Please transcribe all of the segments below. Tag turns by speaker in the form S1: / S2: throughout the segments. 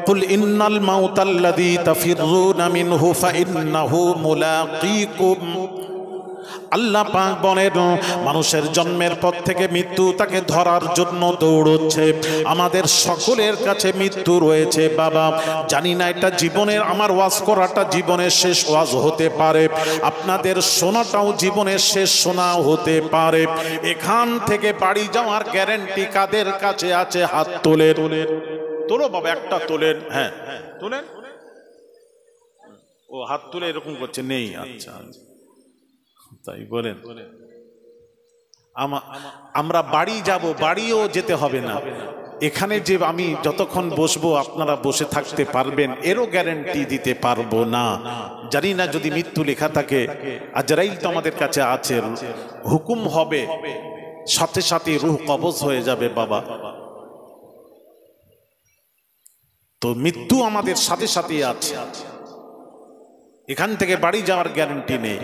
S1: কুল ইন্নাল মাউতাল্লাযী তাফিররুনা মিনহু ফাইন্নাহু মুলাকীকুম। আল্লাহ পাক বলেন, মানুষের জন্মের পর থেকে মৃত্যু তাকে ধরার জন্য দৌড়চ্ছে। আমাদের সকলের কাছে মৃত্যু রয়েছে বাবা। জানি না এটা জীবনের, আমার ওয়াজ করাটা জীবনের শেষ ওয়াজ হতে পারে, আপনাদের শোনাটাও জীবনের শেষ শোনা হতে পারে। এখান থেকে বাড়ি যাওয়ার গ্যারান্টি কাদের কাছে আছে? হাত তোলে, তোলো বাবা, একটা তোলেন। হ্যাঁ তোলেন। ও হাত তুলে এরকম করছে, নেই? আচ্ছা তাই বলেন। আমরা বাড়ি যাব, বাড়িও যেতে হবে না। এখানে যে আমি যতক্ষণ বসবো আপনারা বসে থাকতে পারবেন এরও গ্যারান্টি দিতে পারবো না। জানি না যদি মৃত্যু লেখা থাকে, আজরাইল তো আমাদের কাছে আছে, হুকুম হবে সাথে সাথে রূহ কবজ হয়ে যাবে বাবা। তো মৃত্যু আমাদের সাথে সাথে আছে, এখান থেকে বাড়ি যাওয়ার গ্যারান্টি নেই।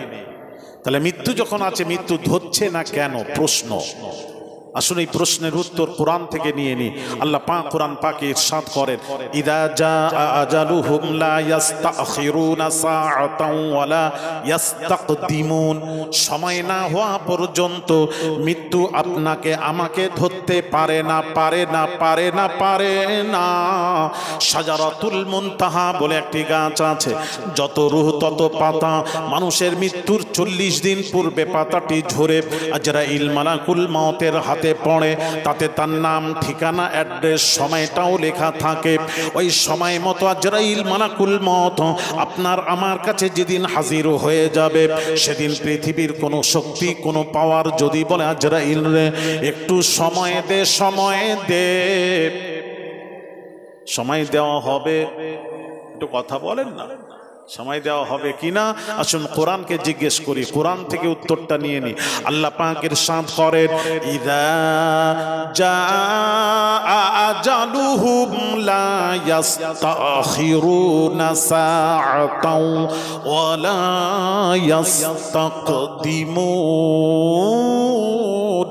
S1: তাহলে মৃত্যু যখন আছে, মৃত্যু ধরছে না কেন? প্রশ্ন। আসলে এই প্রশ্নের উত্তর কোরআন থেকে নিয়ে নি। আল্লাহ পাক কোরআন পাকে ইরশাদ করেন, ইদা জাআ আজালুহুম লা ইস্তাখিরুনা সাআতাও ওয়া লা ইস্তাকদিমুন। সময় না হওয়া পর্যন্ত মৃত্যু আপনাকে আমাকে ধরতে পারে না, পারে না, পারে না, পারে না। শাজারাতুল মুনতাহা বলে একটি গাছ আছে, যত রূহ তত পাতা। মানুষের মৃত্যুর 40 দিন পূর্বে পাতাটি ঝরে আজরাইল মালাকুল মউতের হাতে পড়ে, তাতে তার নাম, ঠিকানা, অ্যাড্রেস, সময়টাও লেখা থাকে। ওই সময় মতো আজরাইল মালাকুল মউত আপনার আমার কাছে যেদিন হাজির হয়ে যাবে, সেদিন পৃথিবীর কোনো শক্তি, কোনো পাওয়ার যদি বলে আজরাইল রে একটু সময় দে, সময় দে, সময় দেওয়া হবে। একটু কথা বলেন না, সময় দেওয়া হবে কিনা? আসুন কোরআনকে জিজ্ঞেস করি, কোরআন থেকে উত্তরটা নিয়ে নি। আল্লাহ পাক ইরশাদ করেন, ইযা জাআ আজালুহুম লা ইস্তাখিরুনা সাআতাও ওয়া লা ইস্তাকদিমুন।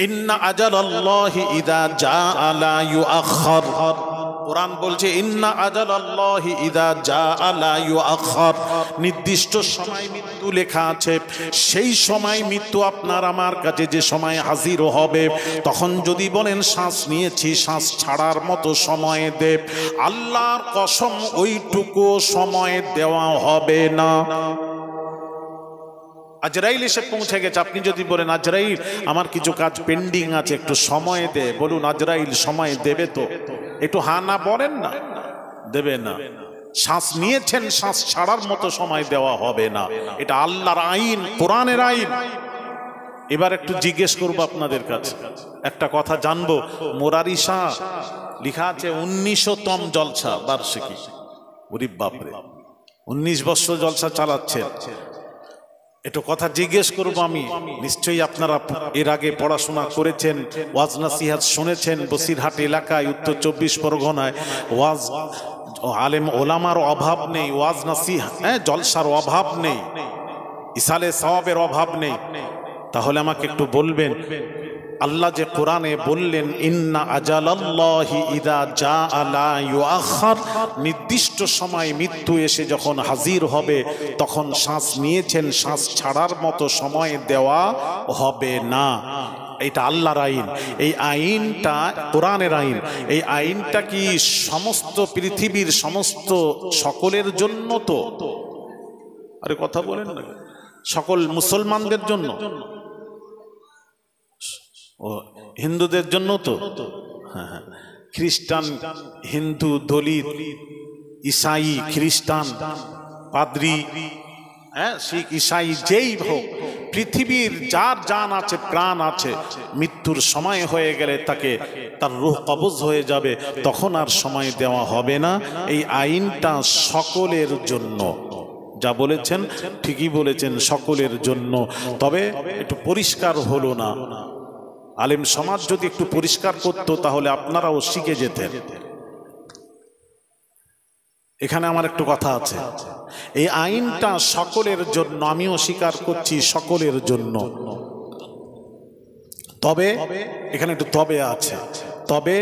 S1: ইন্না আজালাল্লাহি ইযা জাআ লা ইউআখার। কোরআন বলছে, ইন্না আজালাল্লাহি ইযা জাআ লা ইউআখার। নির্দিষ্ট সময় মৃত্যু লেখা আছে, সেই সময় মৃত্যু আপনার আমার কাছে যে সময় হাজির হবে, তখন যদি বলেন শ্বাস নিয়েছি, শ্বাস ছাড়ার মতো সময় দে, আল্লাহর কসম ওইটুকু সময় দেওয়া হবে না। আজরাইল এসে পৌঁছে গেছে, আপনি যদি বলেন আজরাইল আমার কিছু কাজ পেন্ডিং আছে, একটু সময় দে, বলুন আজরাইল সময় দেবে তো? একটু হা না বলেন না, দেবে না। শ্বাস নিয়েছেন, শ্বাস ছাড়ার মতো সময় দেওয়া হবে না। এটা আল্লাহর আইন, কোরআনের আইন। এবার একটু জিজ্ঞেস করবো আপনাদের কাছে, একটা কথা জানবো। মুরারি শাহ লেখা আছে 1900তম জলসা বার্ষিকী। গরিব বাপরে, 19 বছর জলসা চালাচ্ছে। একটু কথা জিজ্ঞেস করবো আমি। নিশ্চয়ই আপনারা এর আগে পড়াশোনা করেছেন, ওয়াজ নাসিহাত শুনেছেন। বসিরহাট এলাকায়, উত্তর 24 পরগনায় ওয়াজ আলেম ওলামার অভাব নেই, ওয়াজ নাসিহা জলসার অভাব নেই, ইসালে সওয়াবের অভাব নেই। তাহলে আমাকে একটু বলবেন, আল্লাহ যে কোরআনে বললেন ইন্না আজালাল্লাহি ইযা জাআ লা ইউআখার, নির্দিষ্ট সময় মৃত্যু এসে যখন হাজির হবে, তখন শ্বাস নিয়েছেন, শ্বাস ছাড়ার মতো সময় দেওয়া হবে না। এটা আল্লাহর আইন। এই আইনটা কোরআনের আইন। এই আইনটা কি সমস্ত পৃথিবীর সমস্ত সকলের জন্য? তো আরে কথা বলেন না, সকল মুসলমানদের জন্য, ও হিন্দুদের জন্য তো? হ্যাঁ, খ্রিস্টান, হিন্দু, দলিত, ঈসাই, খ্রিস্টান, পাদ্রী, শিখ, ঈসাই, যেই হোক, পৃথিবীর যার জান আছে, প্রাণ আছে, মৃত্যুর সময় হয়ে গেলে তাকে তার রূহ কবজ হয়ে যাবে, তখন আর সময় দেওয়া হবে না। এই আইনটা সকলের জন্য। যা বলেছেন ঠিকই বলেছেন, সকলের জন্য। তবে একটু পরিষ্কার হলো না। আলেম সমাজ যদি একটু পরিষ্কার করতো তাহলে আপনারাও শিখে যেতেন। এখানে আমার একটু কথা আছে, এই আইনটা সকলের জন্য, আমিও স্বীকার করছি সকলের জন্য। তবে এখানে একটু তবে আছে, তবে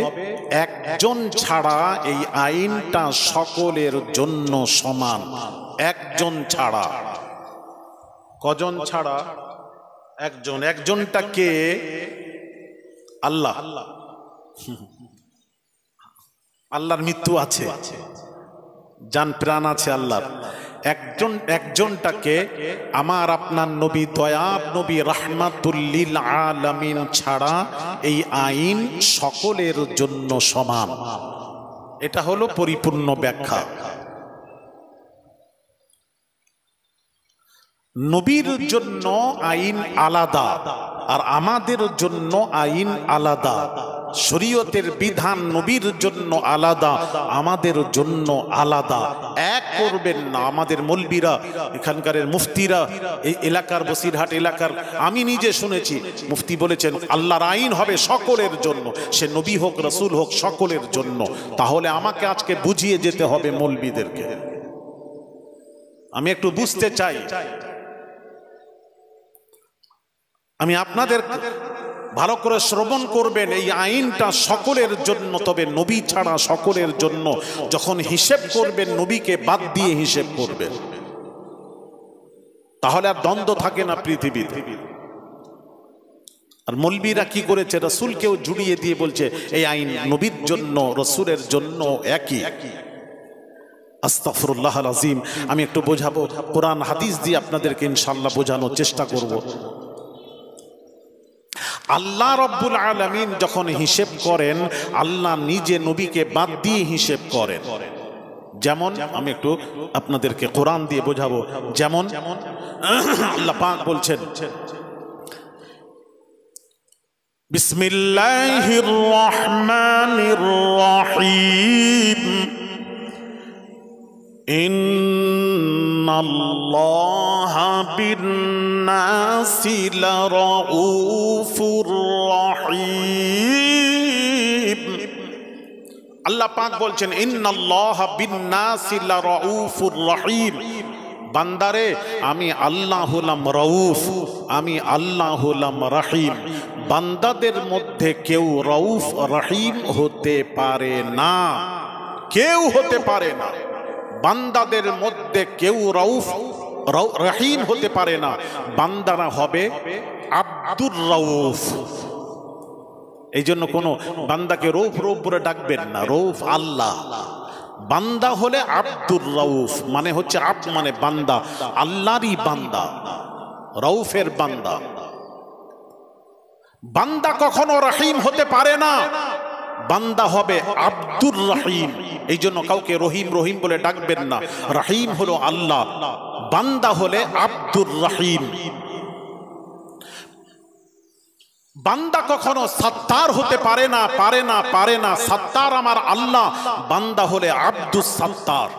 S1: একজন ছাড়া এই আইনটা সকলের জন্য সমান। একজন ছাড়া। কজন ছাড়া? একজন। একজনটা কে? আল্লাহ। আল্লাহর মৃত্যু আছে, জান প্রাণ আছে আল্লাহর। একজনটাকে আমার আপনার নবী, দয়াব নবী রাহমাতুল লিল আলামিন ছাড়া এই আইন সকলের জন্য সমান। এটা হলো পরিপূর্ণ ব্যাখ্যা। নবীর জন্য আইন আলাদা আর আমাদের জন্য আইন আলাদা। শরীয়তের বিধান নবীর জন্য আলাদা, আমাদের জন্য আলাদা। এক করবেন না। আমাদের মৌলবীরা, এখানকার মুফতিরা, এই এলাকার বসিরহাট এলাকার, আমি নিজে শুনেছি মুফতি বলেছেন আল্লাহর আইন হবে সকলের জন্য, সে নবী হোক রাসূল হোক, সকলের জন্য। তাহলে আমাকে আজকে বুঝিয়ে যেতে হবে মৌলবীদেরকে। আমি একটু বুঝতে চাই, আমি আপনাদের ভালো করে শ্রবণ করবেন। এই আইনটা সকলের জন্য, তবে নবী ছাড়া সকলের জন্য। যখন হিসেব করবেন নবীকে বাদ দিয়ে হিসেব করবেন, তাহলে আর দ্বন্দ্ব থাকে না পৃথিবীতে। আর মৌলবীরা কি করেছে? রাসূলকেও জুড়িয়ে দিয়ে বলছে এই আইন নবীর জন্য রাসূলের জন্য একই। আস্তাগফিরুল্লাহ আল আযীম। আমি একটু বোঝাবো, কোরআন হাদিস দিয়ে আপনাদেরকে ইনশাআল্লাহ বোঝানোর চেষ্টা করব। আল্লাহ রব্বুল আলামিন যখন হিসেব করেন, আল্লাহ নিজে নবীকে বাদ দিয়ে হিসেব করেন। যেমন আমি একটু আপনাদেরকে কোরআন দিয়ে বোঝাবো। যেমন আল্লাহ পাক বলছেন, বিসমিল্লাহির রহমানির রহিম, ইন্নাল্লাহা বিন-নাসি লারাউফুর রহিম। আল্লাহ পাক বলছেন ইন্নাল্লাহা বিন-নাসি লারাউফুর রহিম। বান্দারে, আমি আল্লাহ হলাম রউফ, আমি আল্লাহ হলাম রহিম। বান্দাদের মধ্যে কেউ রউফ রহিম হতে পারে না, কেউ হতে পারে না। বান্দাদের মধ্যে কেউ রউফ রহিম হতে পারে না। বান্দারা হবে আব্দুর রউফ। এই জন্য কোনো বান্দাকে রউফ রউফ বলে ডাকবেন না। রউফ আল্লাহ। বান্দা হলে আব্দুর রউফ, মানে হচ্ছে আব মানে বান্দা, আল্লাহরই বান্দা, রউফের বান্দা। বান্দা কখনো রহিম হতে পারে না, বান্দা হবে আব্দুর রহিম। এই জন্য কাউকে রহিম রহিম বলে ডাকবেন না। রহিম হলো আল্লাহ, বান্দা হলে আব্দুর রহিম। বান্দা কখনো সত্তার হতে পারে না, পারে না, পারে না। সত্তার আমার আল্লাহ, বান্দা হলে আব্দুস সত্তার।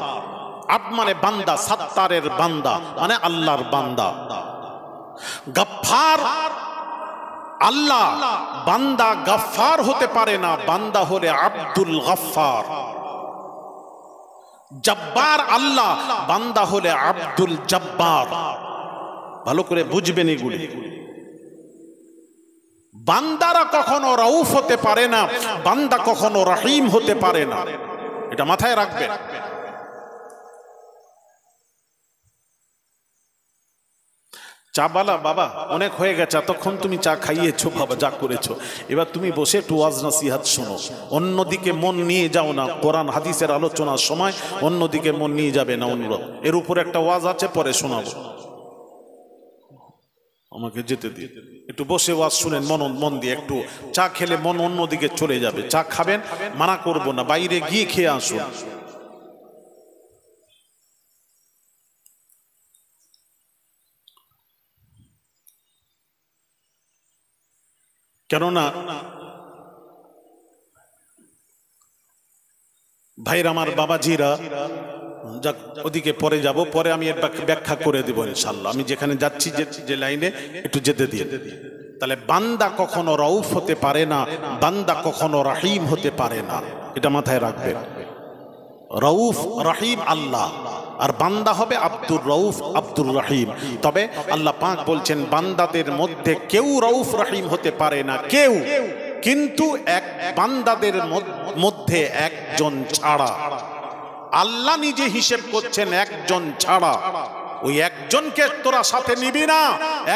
S1: আব মানে বান্দা, সত্তারের বান্দা মানে আল্লাহর বান্দা। গফফার আল্লাহ, বান্দা গফফার হতে পারে না, বান্দা হলে আব্দুল গফফার। জব্বার আল্লাহ, বান্দা হলে আব্দুল জব্বার। ভালো করে বুঝবেন এগুলি। বান্দারা কখনো রউফ হতে পারে না, বান্দা কখনো রহিম হতে পারে না, এটা মাথায় রাখবেন। চা বালা, বাবা অনেক হয়ে গেছে, এতক্ষণ তুমি চা খাইয়েছো বাবা, যা করেছো, এবার তুমি বসে একটু ওয়াজ নসিহত শোনো। অন্যদিকে মন নিয়ে যাও না। কোরআন হাদিসের আলোচনার সময় অন্যদিকে মন নিয়ে যাবে না, অনুরোধ। এর উপর একটা ওয়াজ আছে, পরে শোনাবো, আমাকে যেতে দিন। একটু বসে ওয়াজ শুনেন মন দিয়ে। একটু চা খেলে মন অন্যদিকে চলে যাবে। চা খাবেন, মানা করবো না, বাইরে গিয়ে খেয়ে আসুন। কেননা ভাইরা আমার, বাবাজিরা, যাক ওদিকে পরে যাব, পরে আমি এর ব্যাখ্যা করে দেবো ইনশাআল্লাহ। আমি যেখানে যাচ্ছি, যে লাইনে, একটু যেতে দিয়ে। তাহলে বান্দা কখনো রউফ হতে পারে না, বান্দা কখনো রহিম হতে পারে না, এটা মাথায় রাখবেন। রউফ রহিম আল্লাহ, আর বান্দা হবে আব্দুর রউফ আব্দুর রহিম। তবে আল্লাহ পাক বলছেন বান্দাদের মধ্যে কেউ রউফ রহিম হতে পারে না, কেউ কিন্তু এক বান্দাদের মধ্যে একজন ছাড়া, আল্লাহ নিজে হিসেব করছেন একজন ছাড়া। ওই একজনকে তোরা সাথে নিবি না,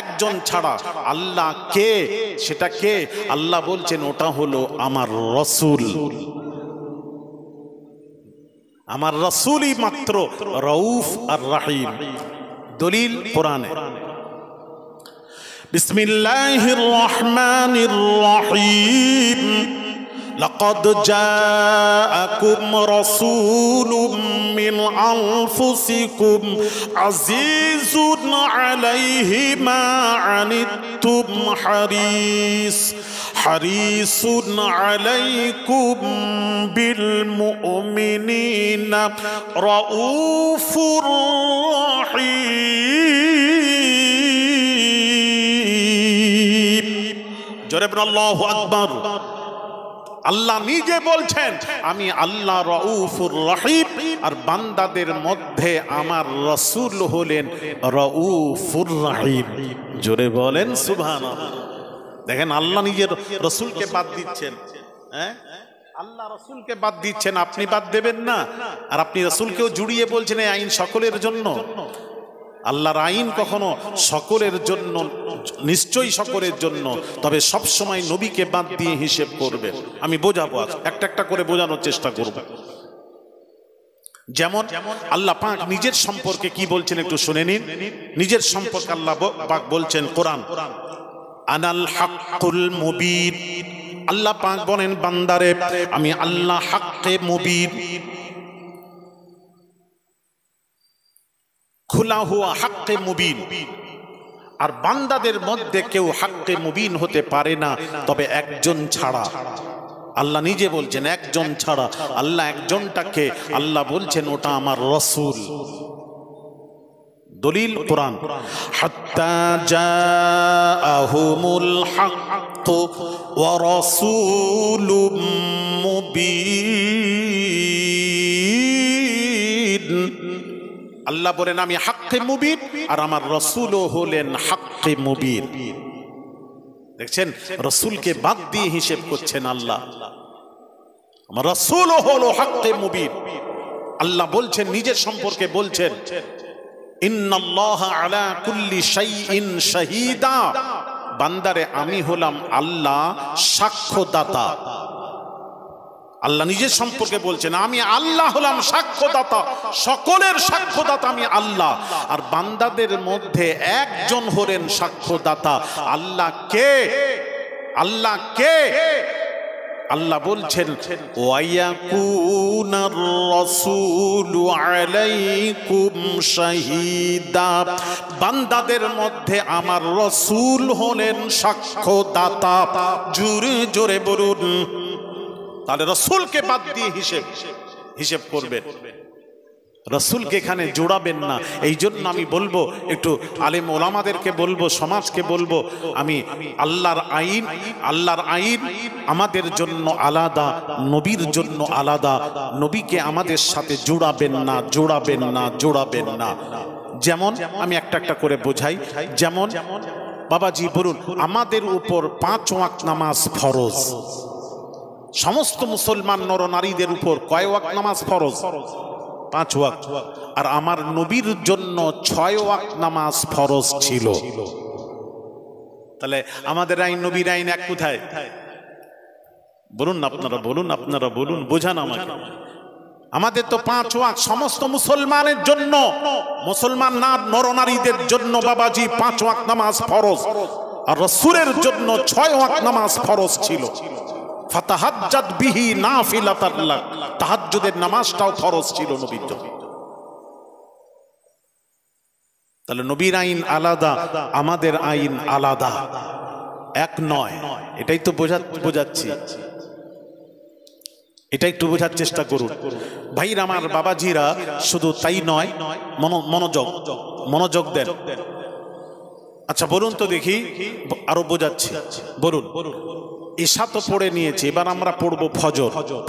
S1: একজন ছাড়া। আল্লাহ কে? সেটা কে? আল্লাহ বলছেন ওটা হলো আমার রাসূল। আমার রাসূলই মাত্র রউফ আর রহিম। দলিল কোরআনে। বিসমিল্লাহির রহমানির রহিম। لقد جاءكم رسول من أنفسكم عزيز عليه ما عنتم حريص عليكم بالمؤمنين رؤوف رحيم। جربنا الله أكبر। আল্লাহ নিজে বলছেন আমি আল্লাহ রউফুর রহিম, আর বান্দাদের মধ্যে আমার রাসূল হলেন রউফুর রহিম। জোরে বলেন সুবহানাল্লাহ। দেখেন আল্লাহ নিজের রাসূলকে বাদ দিচ্ছেন। হ্যাঁ, আল্লাহ রাসূলকে বাদ দিচ্ছেন, আপনি বাদ দেবেন না। আর আপনি রাসূলকেও জুড়িয়ে বলছেন এই আইন সকলের জন্য। আল্লাহর আইন কখনো সকলের জন্য, নিশ্চয়ই সকলের জন্য, তবে সব সময় নবীকে বাদ দিয়ে হিসেব করবে। আমি বোঝাবো, একটা একটা করে বোঝানোর চেষ্টা করব। যেমন আল্লাহ পাক নিজের সম্পর্কে কি বলছেন একটু শুনে নিন। নিজের সম্পর্কে আল্লাহ পাক বলছেন কোরআন, আনাল হাক্কুল মুবিন। আল্লাহ পাক বলেন বান্দারে আমি আল্লাহ হাক্কে মুবিন, খুলা হুয়া হাক্কে মুবিন। আর বান্দাদের মধ্যে কেউ হাক্কে মুবিন হতে পারে না তবে একজন ছাড়া। আল্লাহ নিজে বলছেন একজন ছাড়া। আল্লাহ একজনটাকে আল্লাহ বলছেন ওটা আমার রাসূল। দলিল কোরআন, হাত্তা জাআহুমুল হাক্কু ওয়া রাসূলুম মুবিন। আল্লাহ বলেন আমি হাক্কে মুবিন, আর আমার রাসূলও হলেন হাক্কে মুবিন। দেখছেন রাসূলকে বাদ দিয়ে হিসেব করছেন আল্লাহ। আমার রাসূলও হলো হাক্কে মুবিন। আল্লাহ বলছেন নিজের সম্পর্কে বলছেন ইন্নাল্লাহা আলা কুল্লি শাইইন শাহীদা। বান্দারে আমি হলাম আল্লাহ সাক্ষ্যদাতা। আল্লাহ নিজের সম্পর্কে বলছেন আমি আল্লাহ হলাম সাক্ষ্যদাতা, সকলের সাক্ষ্যদাতা আমি আল্লাহ। আর বান্দাদের মধ্যে একজন হলেন সাক্ষ্যদাতা। আল্লাহ কে? আল্লাহ কে? আল্লাহ বলছেন ওয়ায়াকুনার রাসূলু আলাইকুম শাহীদা। বান্দাদের মধ্যে আমার রাসূল হলেন সাক্ষ্যদাতা। জোরে জোরে বলুন। তাহলে রাসূলকে বাদ দিয়ে হিসেব করবেন, রাসূলকে এখানে জোড়াবেন না। এই জন্য আমি বলবো, একটু আলেম ওলামাদেরকে বলবো, সমাজকে বলবো, আমি আল্লাহর আইন আমাদের জন্য আলাদা, নবীর জন্য আলাদা। নবীকে আমাদের সাথে জোড়াবেন না। যেমন আমি একটা একটা করে বোঝাই। যেমন বাবাজি বলুন, আমাদের উপর 5 ওয়াক্ত নামাজ ফরজ। সমস্ত মুসলমান নর নারীদের উপর কয় ওয়াক্ত নামাজ ফরজ? 5 ওয়াক্ত। আর আমার নবীর জন্য 6 ওয়াক্ত নামাজ ফরজ ছিল। তাহলে আমাদের আইন নবীর আইন এক কোথায়? বলুন আপনারা বলুন, বোঝান আমাকে। আমাদের তো 5 ওয়াক্ত সমস্ত মুসলমানের জন্য, মুসলমান না নর নারীদের জন্য বাবাজি 5 ওয়াক্ত নামাজ ফরজ। আর রাসূলের জন্য 6 ওয়াক্ত নামাজ ফরজ ছিল। ফাতাহাজ্জাদ বিহি নাফিলাতান লাক। তাহাজ্জুদের নামাজটাও ফরজ ছিল নবীর জন্য। তাহলে নবীর আইন আলাদা, আমাদের আইন আলাদা, এক নয়। এটাই তো বোঝাচ্ছি, এটা একটু বোঝার চেষ্টা করুন ভাইরা আমার, বাবাজিরা। শুধু তাই নয়, মনোযোগ দেন। আচ্ছা বলুন তো দেখি, আরো বোঝাচ্ছি। বলুন, ইশা তো পড়ে নিয়েছি, এবার আমরা পড়বো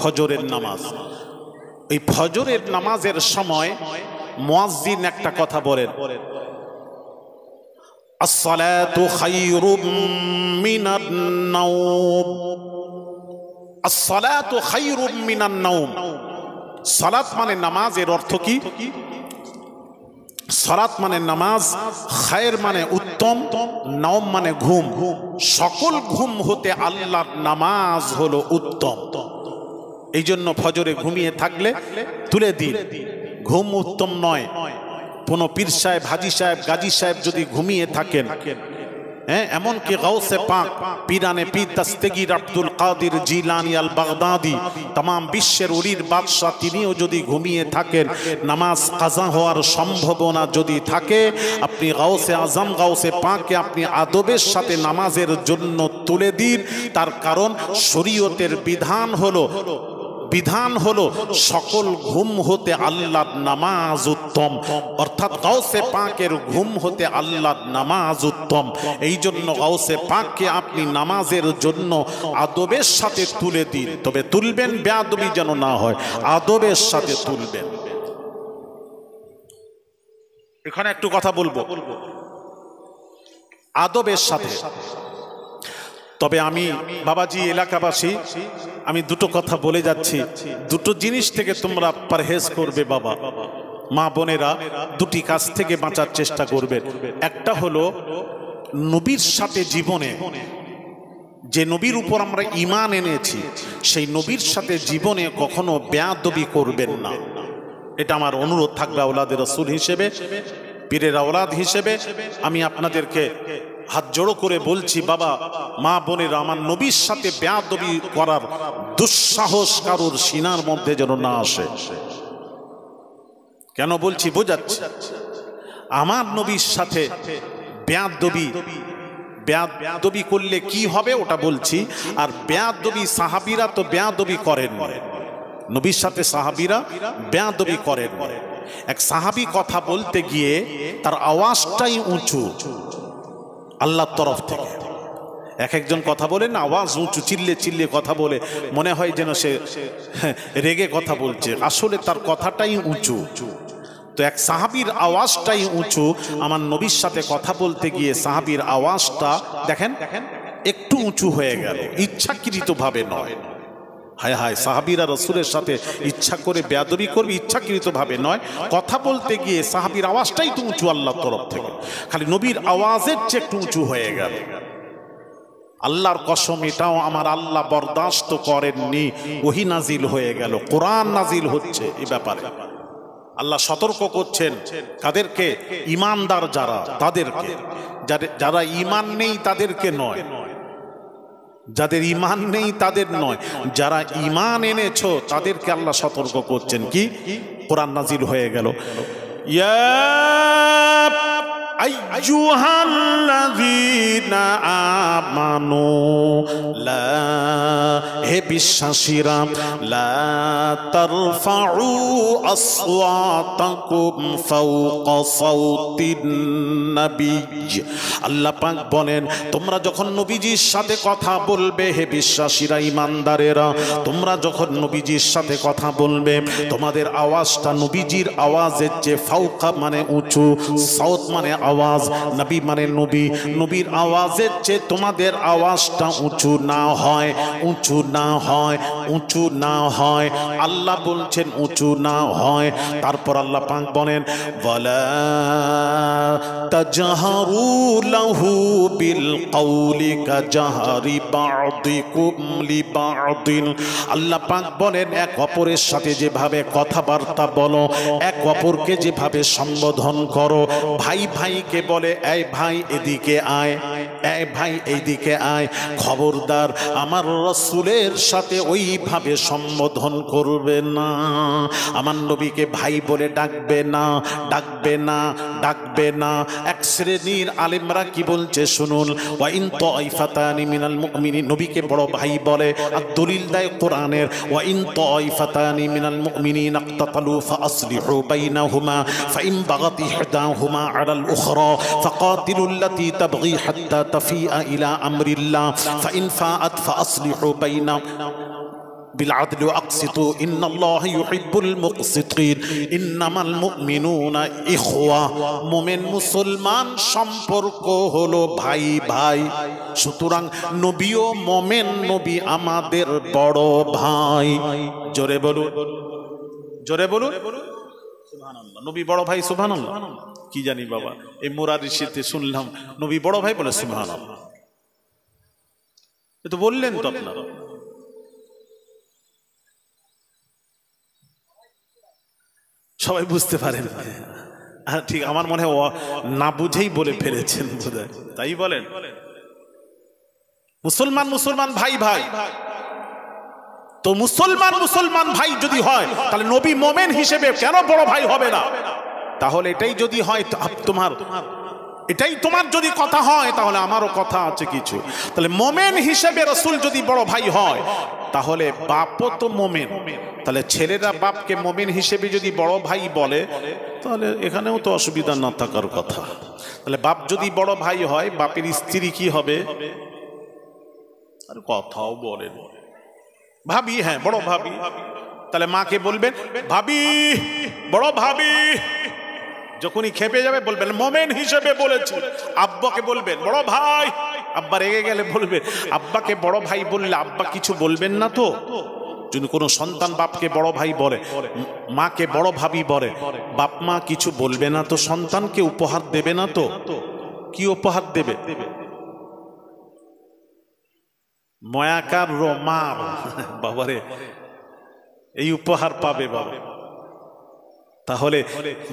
S1: ফজরের নামাজ। এই ফজরের নামাজের সময় মুয়াজ্জিন একটা কথা বলেন, আসসালাতু খায়রুম মিনান নাওম। আস-সালাতু খায়রুম মিনান নাওম। সালাত মানে নামাজ, এর অর্থ কি? সালাত মানে নামাজ, খায়ের মানে উত্তম, নাওম মানে ঘুম। সকল ঘুম হতে আল্লাহর নামাজ হলো উত্তম। এই জন্য ফজরে ঘুমিয়ে থাকলে তুলে দিন। ঘুম উত্তম নয়। কোনো পীর সাহেব, হাজি সাহেব, গাজী সাহেব যদি ঘুমিয়ে থাকেন, হ্যাঁ, এমনকি গাউসে পাক পীরানে পীর দস্তগীর আব্দুল কাদির জিলানী আল বাগদাদি, तमाम বিশ্বের ওলির বাদশা, তিনিও যদি ঘুমিয়ে থাকেন, নামাজ কাজা হওয়ার সম্ভাবনা যদি থাকে, আপনি গাউসে আজম, গাউসে পাককে আপনি আদবের সাথে নামাজের জন্য তুলে দিন। তার কারণ শরীয়তের বিধান হলো সকল ঘুম হতে আল্লাহর নামাজ উত্তম, অর্থাৎ গাউসে পাকের ঘুম হতে আল্লাহর নামাজ উত্তম। এই জন্য গাউসে পাককে আপনি নামাজের জন্য আদবের সাথে তুলে দিন। তবে তুলবেন বেয়াদবি যেন না হয়, আদবের সাথে তুলবেন। এখানে একটু কথা বলবো আদবের সাথে। তবে আমি বাবাজি, এলাকাবাসী, আমি দুটো কথা বলে যাচ্ছি। দুটো জিনিস থেকে তোমরা পরহেজ করবে বাবা, মা বোনেরা, দুটি কাজ থেকে বাঁচার চেষ্টা করবে। একটা হলো নবীর সাথে জীবনে, যে নবীর উপর আমরা ঈমান এনেছি, সেই নবীর সাথে জীবনে কখনো বেয়াদবি করবেন না। এটা আমার অনুরোধ থাকবে আওলাদে রাসূল হিসেবে, পীরের আওলাদ হিসেবে। আমি আপনাদেরকে হাত জোড়ো করে বলছি বাবা, মা বোনেরা, আমার নবীর সাথে বেয়াদবি করার দুঃসাহস কারোর সিনার মধ্যে যেন না আসে। কেন বলছি বোঝাচ্ছি। আমার নবীর সাথে বেয়াদবি করলে কি হবে ওটা বলছি। আর বেয়াদবি, সাহাবীরা তো বেয়াদবি করেন, নবীর সাথে সাহাবীরা বেয়াদবি করেন। এক সাহাবী কথা বলতে গিয়ে তার আওয়াজটাই উঁচু আল্লাহর তরফ থেকে। একজন কথা বলেন আওয়াজ উঁচু, চিল্লে কথা বলে, মনে হয় যেন সে রেগে কথা বলছে, আসলে তার কথাটাই উঁচু। তো এক সাহাবীর আওয়াজটাই উঁচু। আমার নবীর সাথে কথা বলতে গিয়ে সাহাবীর আওয়াজটা দেখেন একটু উঁচু হয়ে গেল, ইচ্ছাকৃত ভাবে নয়। হায় হায়, সাহাবীরা রাসূলের সাথে ইচ্ছা করে বেয়াদবি করবে, ইচ্ছাকৃত ভাবে নয়। কথা বলতে গিয়ে সাহাবীর আওয়াজটাই তো উঁচু আল্লাহর তরফ থেকে, খালি নবীর আওয়াজের চেয়ে একটু উঁচু হয়ে গেল। আল্লাহর কসম, এটাও আমার আল্লাহ বরদাস্ত করেননি। ওহী নাজিল হয়ে গেল, কোরআন নাজিল হচ্ছে এই ব্যাপারে। আল্লাহ সতর্ক করছেন কাদেরকে? ঈমানদার যারা, তাদেরকে। যারা ঈমান নেই তাদেরকে নয়, যাদের ঈমান নেই তাদের নয়, যারা ঈমান এনেছো তাদেরকে আল্লাহ সতর্ক করছেন। কি? কোরআন নাজিল হয়ে গেল, ইয়া আইয়ুহাল্লাযীনা আমানু, লা, হে বিশ্বাসীরা, লা তারফাউ আসওয়াতাকুম ফাওকা সাওতিন নবী। আল্লাহ পাক বলেন, তোমরা যখন নবীজির সাথে কথা বলবে, হে বিশ্বাসীরা, ঈমানদারেরা, তোমরা যখন নবীজির সাথে কথা বলবে, তোমাদের আওয়াজটা নবীজির আওয়াজের চেয়ে, ফাওকা মানে উঁচু, সাউত মানে আওয়াজ, নবী মানে নবী, নবীর আওয়াজের চেয়ে তোমাদের আওয়াজটা উঁচু না হয়, উঁচু না হয়, উঁচু না হয়। আল্লাহ বলছেন উঁচু না হয়। তারপর আল্লাহ পাক বলেন, ওয়ালা তাজহারু লাহু বিল কওলি কাজহারি বা'দিকুম লিবা'দিন। আল্লাহ পাক বলেন, এক অপরের সাথে যেভাবে কথাবার্তা বলো, এক অপরকে যেভাবে সম্বোধন করো, ভাই ভাইকে বলে, এই ভাই এদিকে আয়, এই ভাই এইদিকে আয়, খবরদার আমার রাসূলের সাথে ওইভাবে সম্বোধন করবে না। আমার নবীকে ভাই বলে ডাকবে না, ডাকবে না, ডাকবে না। এক শ্রেণীর আলেমরা কি বলছে শুনুন, ওয়া ইন তাইফাতানি মিনাল মুমিনিন, নবীকে বড় ভাই বলে। আর দলিল দেয় কোরআনের, ওয়া ইন তাইফাতানি মিনাল মুমিনিন ইকতাতালু ফাআসলিহু বাইনাহুমা ফাইন বাগাত ইহদাহুমা আলাল উখরা ফাকাতিলু আল্লাতী তাবগী হাত্তা তাফিআ ইলা আমরিল্লাহ ফাইন ফাআত ফাআসলিহু বাইনা বিল আদলি ওয়াকসিতু ইন্নাল্লাহা ইউহিব্বুল মুকসিতিন ইন্নামাল মুমিনুনা ইখওয়া। মুমিন মুসলমান সম্পর্ক হলো ভাই ভাই। সুতরাং নবীও মুমিন, নবী আমাদের বড় ভাই। জোরে বলুন, জোরে বলুন সুবহানাল্লাহ। নবী বড় ভাই, সুবহানাল্লাহ। কি জানি বাবা, এই মুরারিশিতে শুনলাম নবী বড় ভাই বলে সুবহানাল্লাহ। তো বললেন তো আপনারা। সবাই বুঝতে পারেন? ঠিক, আমার মনে হয় না বুঝেই বলে ফেলেছেন বোধহয়, তাই বলেন। মুসলমান মুসলমান ভাই ভাই, তো মুসলমান মুসলমান ভাই যদি হয় তাহলে নবী মোমেন হিসেবে কেন বড় ভাই হবে না? তাহলে এটাই যদি হয় এটাই তোমার যদি কথা হয়, তাহলে আমারও কথা আছে কিছু। তাহলে মোমেন হিসেবে রাসূল যদি বড় ভাই হয়, তাহলে বাপও তো মোমেন। তাহলে ছেলেরা বাপকে মোমেন হিসেবে যদি বড় ভাই বলে, তাহলে এখানেও তো অসুবিধা না থাকার কথা। তাহলে বাপ যদি বড় ভাই হয়, বাপের স্ত্রী কি হবে? আর কথাও বলেন ভাবি, হ্যাঁ বড় ভাবি। তাহলে মাকে বলবেন ভাবি, বড় ভাবি। যখনই খেপে যাবে বলবেন মোমেন হিসেবে বলেছি। আব্বাকে বলবেন বড় ভাই। আব্বা রেগে গেলে বলবেন, আব্বাকে বড় ভাই বললে আব্বা কিছু বলবেন না তো? যদি কোনো সন্তান বাপকে বড় ভাই বলে, মাকে বড় ভাবি বলে, বাপ মা কিছু বলবে না তো? সন্তানকে উপহার দেবে না তো? কি উপহার দেবে? ময়াকার রোমার বাবারে, এই উপহার পাবে বাবা। তাহলে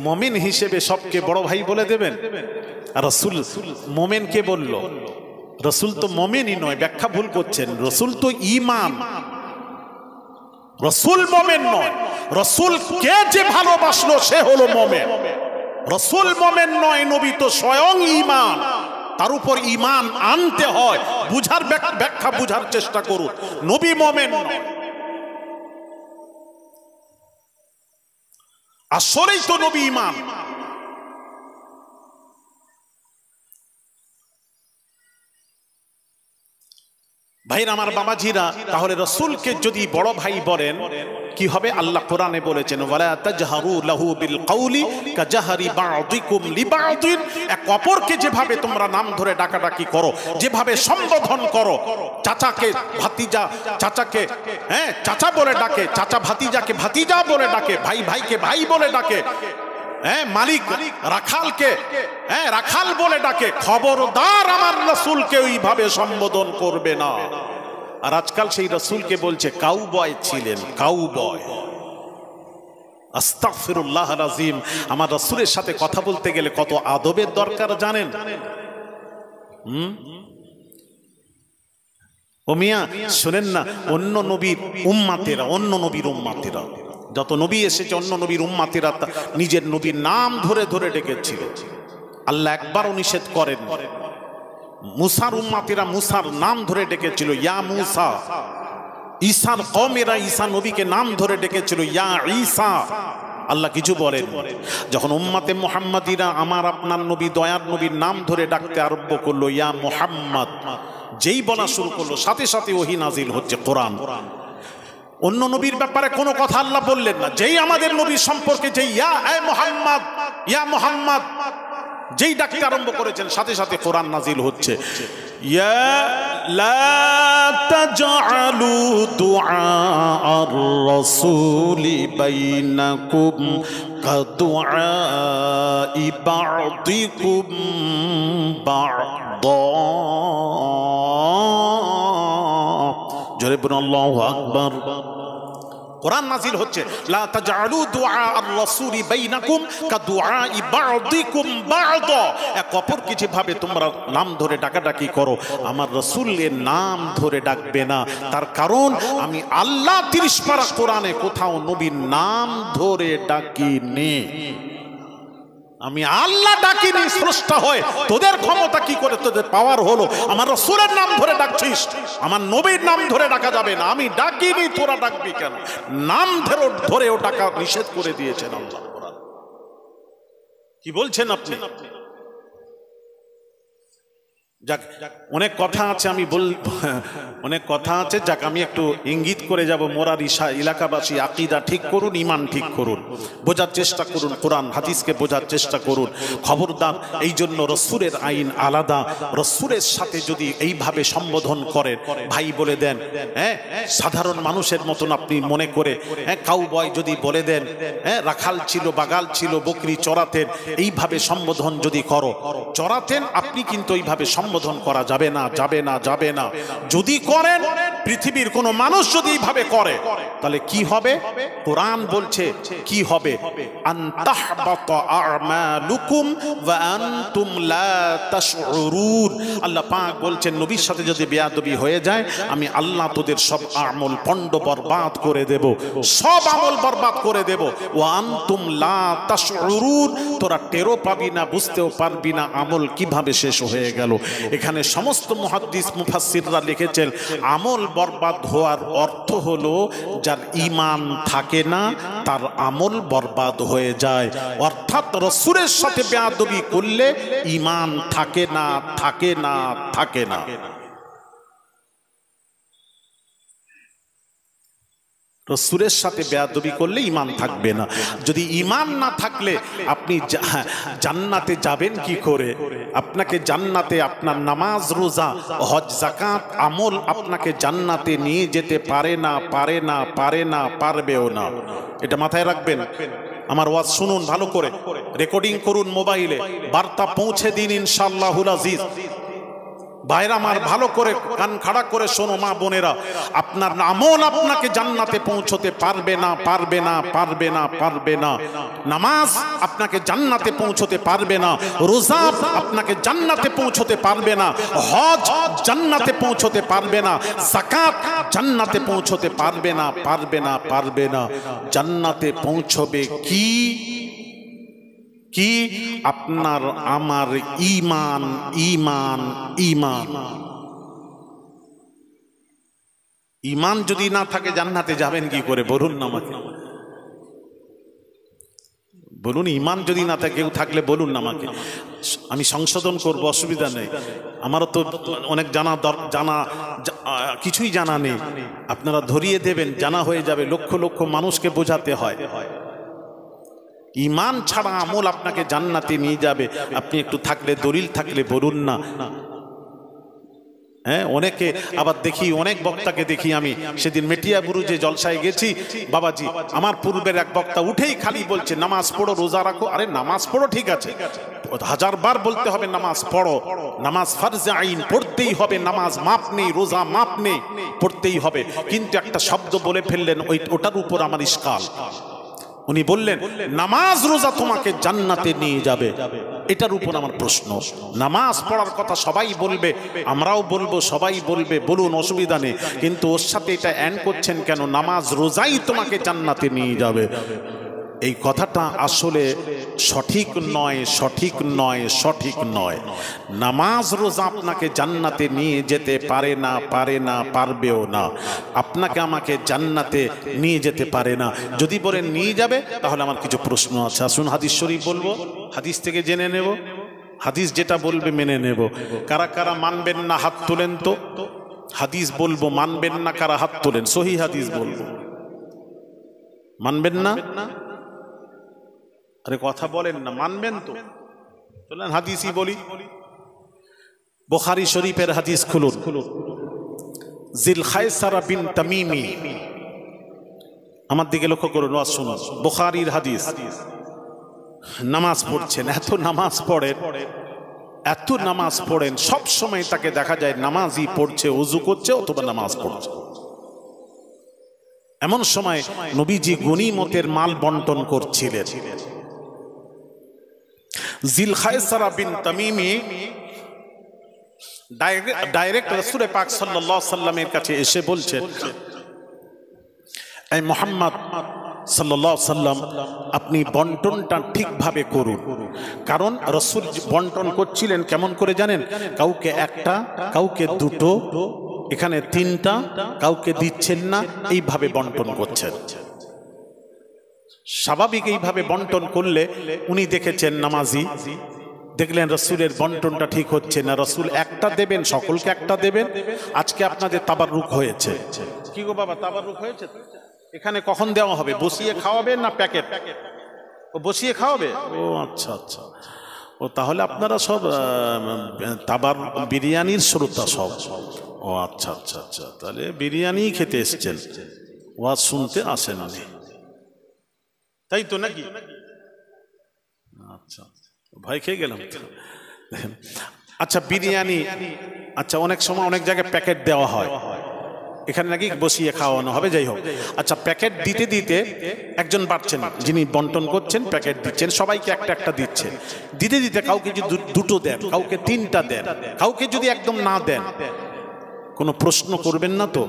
S1: মুমিন হিসেবে সবকে বড় ভাই বলে দেবেন। আর রাসূল মুমিনকে বলল, রাসূল তো মুমিনই নয়, ব্যাখ্যা ভুল করছেন। রাসূল তো ঈমান, রাসূল মুমিন নয়। রাসূলকে যে ভালোবাসলো সে হলো মুমিন। রাসূল মুমিন নয়, নবী তো স্বয়ং ঈমান। তার উপর ঈমান আনতে হয়। বুঝার ব্যাখ্যা বুঝার চেষ্টা করুন। নবী মুমিন নয়, আসলেই তো নবী ঈমান। ভাইরা আমার, বাবাজিরা, তাহলে রাসূলকে যদি বড় ভাই বলেন কি হবে? আল্লাহ কোরআনে বলেছেন ওয়ালা তাজহারু লাহু বিল কওলি কাজাহরি বা'দিকুম লিবা'দিন। এক অপরকে যেভাবে তোমরা নাম ধরে ডাকাডাকি করো, যেভাবে সম্বোধন করো, চাচাকে ভাতিজা, চাচাকে হ্যাঁ চাচা বলে ডাকে, চাচা ভাতিজাকে ভাতিজা বলে ডাকে, ভাই ভাইকে ভাই বলে ডাকে, হ্যাঁ মালিক রাখালকে হ্যাঁ রাখাল বলে ডাকে, খবরদার আমার রাসূলকে ওইভাবে সম্বোধন করবে না। আর আজকাল সেই রাসূলকে বলছে কাউবয় ছিলেন, কাউবয়। আস্তাগফিরুল্লাহ আযীম। আমার রাসূলের সাথে কথা বলতে গেলে কত আদবের দরকার জানেন? ও মিয়া শুনেন না, অন্য নবীর উম্মাতেরা যত নবী এসেছে, অন্য নবীর উম্মাতেরা নিজের নবীর নাম ধরে ধরে ডেকেছিল। আল্লাহ একবারও নিষেধ করেন। মুসার উম্মাতেরা মুসার নাম ধরে ডেকেছিল ইয়া মুসা। ঈসার কওমেরা ঈসা নবীকে নাম ধরে ডেকেছিল ইয়া ঈসা। আল্লাহ কিছু বলেন। যখন উম্মাতে মুহাম্মাদিরা আমার আপনার নবী দয়ার নবীর নাম ধরে ডাকতে আরম্ভ করলো ইয়া মুহাম্মদ, যেই বলা শুরু করলো সাথে সাথে ওহী নাজিল হচ্ছে কোরআন। অন্য নবীর ব্যাপারে কোনো কথা আল্লাহ বললেন না। যেই আমাদের নবী সম্পর্কে যেই ইয়া মুহাম্মদ, ইয়া মুহাম্মদ যেই ডাকতে আরম্ভ করেছেন সাথে সাথে কোরআন নাজিল হচ্ছে। ইয়া লা তাজআলু দুআআর রাসূলি বাইনাকুম কাদুআই বা'দিকুম বা'দা। জোরে বলুন আল্লাহু আকবার। কোরআন নাজিল হচ্ছে লা তাজআলু দুআআর রাসূলি বাইনাকুম কাদুআই বা'দিকুম বা'দা। এক অপরকে যেভাবে তোমরা নাম ধরে ডাকাডাকি করো, আমার রাসূলের নাম ধরে ডাকবে না। তার কারণ আমি আল্লাহ ৩০ পারা কোরআনে কোথাও নবীর নাম ধরে ডাকিনি। আমি আল্লাহ ডাকিনি, স্রষ্টা হয়। তোদের ক্ষমতা কি করে, তোদের পাওয়ার হলো আমার রাসূলের নাম ধরে ডাকছিস, আমার নবীর নাম ধরে ডাকা যাবে না। আমি ডাকিনি, তোরা ডাকবি কেন? নাম ধরেও ডাকা নিষেধ করে দিয়েছেন আল্লাহ। কি বলছেন আপনি? যাক, অনেক কথা আছে, আমি অনেক কথা আছে, যাক আমি একটু ইঙ্গিত করে যাব। মোরার এলাকাবাসী আকীদা ঠিক করুন, ঈমান ঠিক করুন, বোঝার চেষ্টা করুন, কোরআন হাদিসকে বোঝার চেষ্টা করুন। খবরদার, এই জন্য রসুলের আইন আলাদা। রসুলের সাথে যদি এইভাবে সম্বোধন করেন, ভাই বলে দেন, হ্যাঁ, সাধারণ মানুষের মতন আপনি মনে করে, হ্যাঁ, কাউবয় যদি বলে দেন, হ্যাঁ, রাখাল ছিল, বাগাল ছিল, বকরি চড়াতেন, এইভাবে সম্বোধন যদি করো, চড়াতেন আপনি, কিন্তু এইভাবে সম্বোধন করা যাবে না, যাবে না, যাবে না। যদি করেন, পৃথিবীর কোন মানুষ যদি এইভাবে করে, তাহলে কি হবে? কোরআন বলছে কি হবে? আনতাহবাতা আমালুকুম ওয়া আনতুম লা তাশউরুন। আল্লাহ পাক বলছেন, নবীর সাথে যদি বেয়াদবি হয়ে যায়, আমি আল্লাহ তোদের সব আমল পণ্ড বরবাদ করে দেব, সব আমল বরবাদ করে দেব। ওয়া আনতুম লা তাশউরুন, তোরা টেরও পাবি না, বুঝতেও পারবি না আমল কিভাবে শেষ হয়ে গেল। এখানে সমস্ত মুহাদ্দিস মুফাসসিররা লিখেছেন, আমল বরবাদ হওয়ার অর্থ হলো যার ঈমান থাকে না, তার আমল বরবাদ হয়ে যায়। অর্থাৎ রাসূলের সাথে বেয়াদবি করলে ঈমান থাকে না, থাকে না, থাকে না। রাসূলের সাথে বেয়াদবি করলে ঈমান থাকবে না। যদি ঈমান না থাকলে আপনি জান্নাতে যাবেন কি করে? আপনাকে জান্নাতে আপনার নামাজ, রোজা, হজ, যাকাত, আমল আপনাকে জান্নাতে নিয়ে যেতে পারে না, পারে না, পারে না, পারবেও না। এটা মাথায় রাখবেন। আমার ওয়াজ শুনুন ভালো করে, রেকর্ডিং করুন মোবাইলে, বার্তা পৌঁছে দিন ইনশাআল্লাহুল আজিজ। ভাইরা আমার, ভালো করে কান খাড়া করে শোনো মা বোনেরা, আপনার আমল আপনাকে জান্নাতে পৌঁছতে পারবে না, পারবে না, পারবে না, পারবে না। নামাজ আপনাকে জান্নাতে পৌঁছতে পারবে না, রোজা আপনাকে জান্নাতে পৌঁছতে পারবে না, হজ জান্নাতে পৌঁছতে পারবে না, যাকাত জান্নাতে পৌঁছতে পারবে না, পারবে না, পারবে না। জান্নাতে পৌঁছবে কি? কি? আপনার আমার ঈমান, ঈমান, ঈমান। ঈমান যদি না থাকে জান্নাতে যাবেন কি করে বলুন না আমাকে, বলুন। ঈমান যদি না থাকে, কেউ থাকলে বলুন না আমাকে, আমি সংশোধন করব, অসুবিধা নেই। আমারও তো অনেক জানা কিছুই জানা নেই, আপনারা ধরিয়ে দেবেন, জানা হয়ে যাবে। লক্ষ লক্ষ মানুষকে বোঝাতে হয়। ঈমান ছাড়া আমল আপনাকে জান্নাতে নিয়ে যাবে। আপনি একটু থাকলে, দলিল থাকলে বলুন না। হ্যাঁ, অনেকে আবার দেখি, অনেক বক্তাকে দেখি। আমি সেদিন মেটিয়াবুরু যে জলসায় গেছি, বাবাজি, আমার পূর্বের এক বক্তা উঠেই খালি বলছে নামাজ পড়ো, রোজা রাখো। আরে নামাজ পড়ো ঠিক আছে, 1000 বার বলতে হবে নামাজ পড়ো, নামাজ ফরজে আইন, পড়তেই হবে। নামাজ মাপ নেই, রোজা মাপ নেই, পড়তেই হবে। কিন্তু একটা শব্দ বলে ফেললেন, ওটার উপর আমার ইশকাল। উনি বললেন নামাজ রোজা তোমাকে জান্নাতে নিয়ে যাবে। এটার উপর আমার প্রশ্ন। নামাজ পড়ার কথা সবাই বলবে, আমরাও বলবো, সবাই বলবে, বলুন, অসুবিধা নেই। কিন্তু ওর সাথে এটা অ্যাড করছেন কেন? নামাজ রোজাই তোমাকে জান্নাতে নিয়ে যাবে। এই কথাটা আসলে সঠিক নয়, সঠিক নয়, সঠিক নয়। নামাজ রোজা আপনাকে জান্নাতে নিয়ে যেতে পারে না, পারে না, পারবেও না। আপনাকে আমাকে জান্নাতে নিয়ে যেতে পারে না। যদি বলেন নিয়ে যাবে, তাহলে আমার কিছু প্রশ্ন আছে। আসুন হাদিস শরীফ বলবো, হাদিস থেকে জেনে নেব, হাদিস যেটা বলবে মেনে নেব। কারা কারা মানবেন না হাত তোলেন তো। হাদিস বলবো, মানবেন না কারা হাত তোলেন। সহি হাদিস বলবো, মানবেন না? আরে কথা বলেন না, মানবেন তো? চলেন হাদিসই বলি। বুখারী শরীফের হাদিস খুলুন। জিলখায়সারা বিন তামিমি, আমার দিকে লক্ষ্য করুন, ওয়াজ শুনুন। বুখারীর হাদিস। নামাজ পড়ছেন, এত নামাজ পড়েন, এত নামাজ পড়েন, সব সময় তাকে দেখা যায় নামাজই পড়ছে, ওযু করছে অথবা নামাজ পড়ছে। এমন সময় নবীজি গনিমতের মাল বন্টন করছিলেন। জিলখায়সারা বিন তামিমি ডাইরেক্ট রাসূল পাক সাল্লাল্লাহু আলাইহি সাল্লামের কাছে এসে বলছেন, এই মুহাম্মদ সাল্লাল্লাহু আলাইহি সাল্লাম, আপনি বন্টনটা ঠিকভাবে করুন। কারণ রাসূল বন্টন করছিলেন কেমন করে জানেন? কাউকে একটা, কাউকে দুটো, এখানে 3টা, কাউকে দিচ্ছেন না, এইভাবে বন্টন করছেন। স্বাভাবিক এইভাবে বন্টন করলে উনি দেখেছেন নামাজি দেখলেন রসুলের বন্টনটা ঠিক হচ্ছে না, রসুল একটা দেবেন, সকলকে একটা দেবেন। আজকে আপনাদের তাবাররুক হয়েছে, কি গো বাবা তাবাররুক হয়েছে? এখানে কখন দেওয়া হবে? বসিয়ে খাওয়াবেন না প্যাকেট? ও বসিয়ে খাওয়াবে। ও আচ্ছা আচ্ছা, ও তাহলে আপনারা সব তাবার বিরিয়ানির শ্রোতা সব। ও আচ্ছা আচ্ছা আচ্ছা, তাহলে বিরিয়ানি খেতে এসছেন, ওয়াজ শুনতে আসেন, তাই তো নাকি? আচ্ছা, ভয় খেয়ে গেলাম। আচ্ছা বিরিয়ানি, আচ্ছা অনেক সময় অনেক জায়গায় প্যাকেট দেওয়া হয়, এখানে নাকি বসিয়ে খাওয়ানো হবে, যাই হোক। আচ্ছা প্যাকেট দিতে দিতে একজন বাড়ছেন, যিনি বন্টন করছেন, প্যাকেট দিচ্ছেন, সবাইকে একটা একটা দিচ্ছেন। দিতে দিতে কাউকে যদি দুটো দেন, কাউকে তিনটা দেন, কাউকে যদি একদম না দেন, কোনো প্রশ্ন করবেন না তো?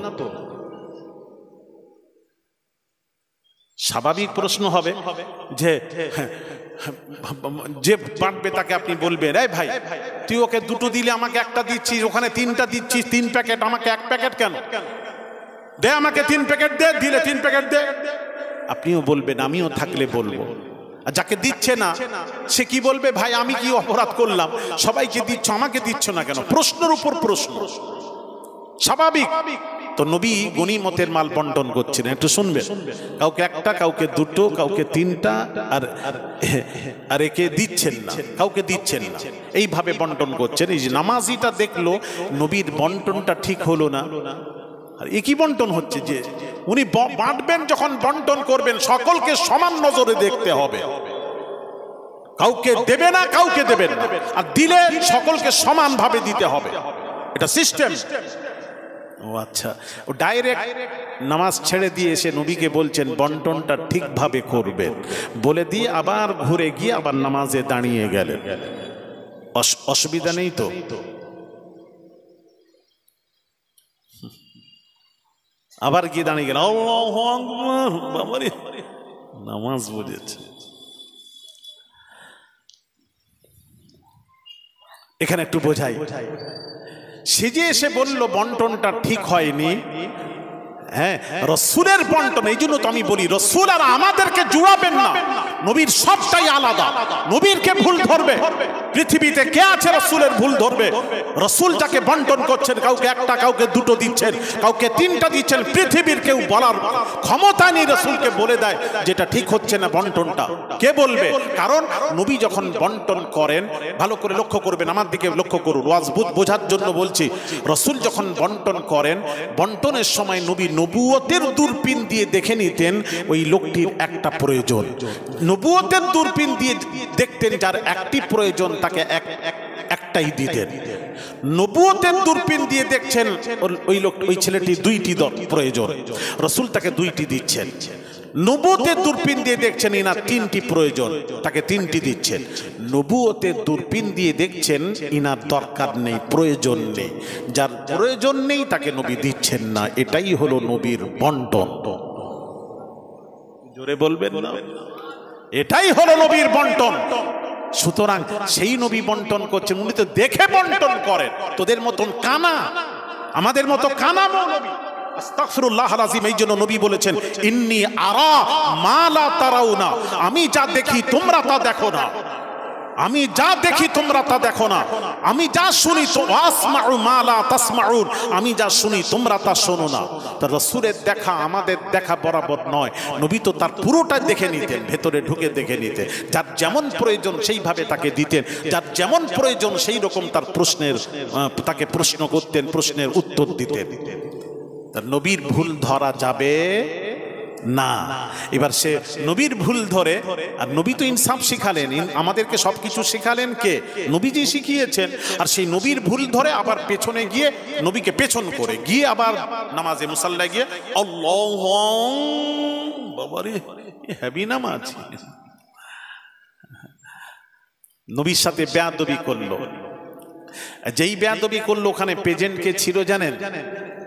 S1: স্বাভাবিক প্রশ্ন হবে যে যে বাঁটবে তাকে আপনি বলবেন, এই ভাই তুই ওকে দুটো দিলে আমাকে একটা দিচ্ছিস, ওখানে তিনটা দিচ্ছিস, 3 প্যাকেট, আমাকে 1 প্যাকেট কেন? দে আমাকে 3 প্যাকেট দে, দিলে 3 প্যাকেট দে। আপনিও বলবেন, আমিও থাকলে বলবো। আর যাকে দিচ্ছে না সে কি বলবে? ভাই আমি কি অপরাধ করলাম, সবাইকে দিচ্ছ, আমাকে দিচ্ছ না কেন? প্রশ্নের উপর প্রশ্ন, স্বাভাবিক তো। নবী গনিমতের মাল বন্টন করছেন, একটু শুনবেন। কাউকে একটা, কাউকে দুটো, কাউকে তিনটা, আর একে দিচ্ছেন না, কাউকে দিচ্ছেন না, এইভাবে বন্টন করছেন। এই যে নামাজিটা দেখলো নবীর বন্টনটা ঠিক হলো না, আর একই বন্টন হচ্ছে যে উনি বাঁটবেন, যখন বন্টন করবেন সকলকে সমান নজরে দেখতে হবে, কাউকে দেবে না, কাউকে দেবেন না, আর দিলে সকলকে সমানভাবে দিতে হবে, এটা সিস্টেম। ও আচ্ছা, ও ডাইরেক্ট নামাজ ছেড়ে দিয়ে এসে নবীকে বলছেন বন্টনটা ঠিকভাবে করবেন, বলে দিয়ে আবার ঘুরে গিয়ে আবার নামাজে দাঁড়িয়ে গেলেন। অসুবিধা নেই তো? আবার গিয়ে দাঁড়িয়ে গেলেন, আল্লাহু আকবার, বাবারে নামাজ বুঝেছে। এখানে একটু বোঝাই, সে যে এসে বলল বন্টনটা ঠিক হয়নি, হ্যাঁ রসুলের বন্টন। এই জন্য তো আমি বলি রসুল আর আমাদেরকে জুড়াবেন না, নবীর সবটাই আলাদা। নবীর কে ভুল ধরবে? পৃথিবীতে কে আছে রসুলের ভুল ধরবে? রসুল যাকে বন্টন করছেন, কাউকে একটা, কাউকে দুটো দিচ্ছেন, কাউকে তিনটা দিচ্ছেন, পৃথিবীর কেউ বলার ক্ষমতা নেই। রসুলকে বলে দেয় যেটা ঠিক হচ্ছে না বন্টনটা, কে বলবে? কারণ নবী যখন বন্টন করেন, ভালো করে লক্ষ্য করবেন, আমার দিকে লক্ষ্য করুন, ওয়াজ বোঝার জন্য বলছি। রসুল যখন বন্টন করেন, বন্টনের সময় নবী নবুয়তের দূরবীন দিয়ে দেখে নিতেন ওই লোকটির একটা প্রয়োজন। নবুয়তের দূরবীন দিয়ে দেখতেন যার একটি প্রয়োজন, তাকে একটাই দিতেন। নবুয়তের দূরবীন দিয়ে দেখছেন ওই লোক, ওই ছেলেটি 2টি প্রয়োজন, রসুল তাকে 2টি দিচ্ছেন। নবুয়তের দূরবীন দিয়ে দেখছেন ইনার 3টি প্রয়োজন, তাকে 3টি দিচ্ছেন। নবুয়তের দূরবীন দিয়ে দেখছেন ইনার দরকার নেই, প্রয়োজন নেই, যার প্রয়োজন নেই তাকে নবী দিচ্ছেন না। এটাই হলো নবীর বন্টন। জোরে বলবেন না? এটাই হলো নবীর বন্টন। সুতরাং সেই নবী বন্টন করছেন, উনি তো দেখে বন্টন করেন। তোদের মতন কানা, আমাদের মতো কানা মৌলবী, আস্তাগফিরুল্লাহ আযীম। এই জন্য নবী বলেছেন ইন্নী আরা মা লা তারাউনা, আমি যা দেখি তোমরা তা দেখো না, আমি যা দেখি তোমরা তা দেখো না, আমি যা শুনি তো আসমাউ মা লা তাসমাউন, আমি যা শুনি তোমরা তা শোনো না। তা রাসূলের দেখা আমাদের দেখা বরাবর নয়। নবী তো তার পুরোটা দেখে নিতেন, ভেতরে ঢুকে দেখে নিতেন। যার যেমন প্রয়োজন সেইভাবে তাকে দিতেন, যার যেমন প্রয়োজন সেই রকম তার প্রশ্নের তাকে প্রশ্ন করতেন, প্রশ্নের উত্তর দিতেন। তার নবীর ভুল ধরা যাবে না। এবার সে নবীর ভুল ধরে, আর নবী তো ইনসাফ শিখালেন, আমাদেরকে সবকিছু শিখালেন কে? নবীজি শিখিয়েছেন। আর সেই নবীর ভুল ধরে আবার পেছনে গিয়ে নবীকে পেছন করে গিয়ে আবার নামাজে মুসাল্লায় গিয়ে আল্লাহু, বাবারে হেভি নামাজ, নবীর সাথে বেয়াদবি করলো। যেই বেয়াদবি করলো ওখানে প্রেজেন্ট কে ছিল জানেন?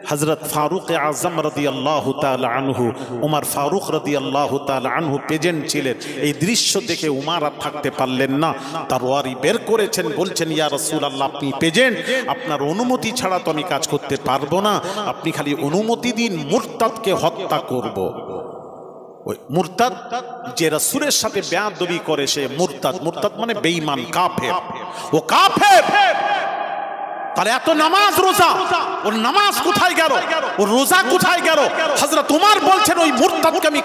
S1: হযরত ফারুক আযম রাদিয়াল্লাহু তাআলা আনহু, উমর ফারুক রাদিয়াল্লাহু তাআলা আনহু প্রেজেন্ট ছিলেন। এই দৃশ্য দেখে উমর আর থাকতে পারলেন না, তরবারি বের করেছেন, বলছেন ইয়া রাসূলুল্লাহ আপনি প্রেজেন্ট, আপনার অনুমতি ছাড়া তো আমি কাজ করতে পারবো না, আপনি খালি অনুমতি দিন, মুরতাদকে হত্যা করব। ওই মুরতাদ যে রাসূলের সাথে বেয়াদবি করে সে মুরতাদ। মুরতাদ মানে বেঈমান, কাফের। ও কাফের। তাহলে এত নামাজ রোজা, ওর নামাজ কোথায় গেল, ওর রোজা কোথায় গেল? হযরত ওমর বলছেন ওই মুরতাদকে আমি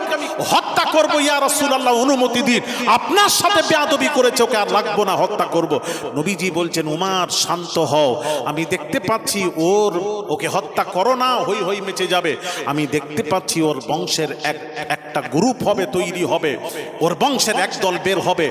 S1: হত্যা করব, ইয়া রাসূলুল্লাহ অনুমতি দিন। আপনার সাথে বেয়াদবি করেছে, ওকে আর রাখবো না, হত্যা করব। নবীজি বলছেন উমর শান্ত হও, আমি দেখতে পাচ্ছি ওকে হত্যা করো না, হই হই মেচে যাবে। আমি দেখতে পাচ্ছি ওর বংশের একটা গ্রুপ হবে, তৈরি হবে, ওর বংশের একদল বের হবে।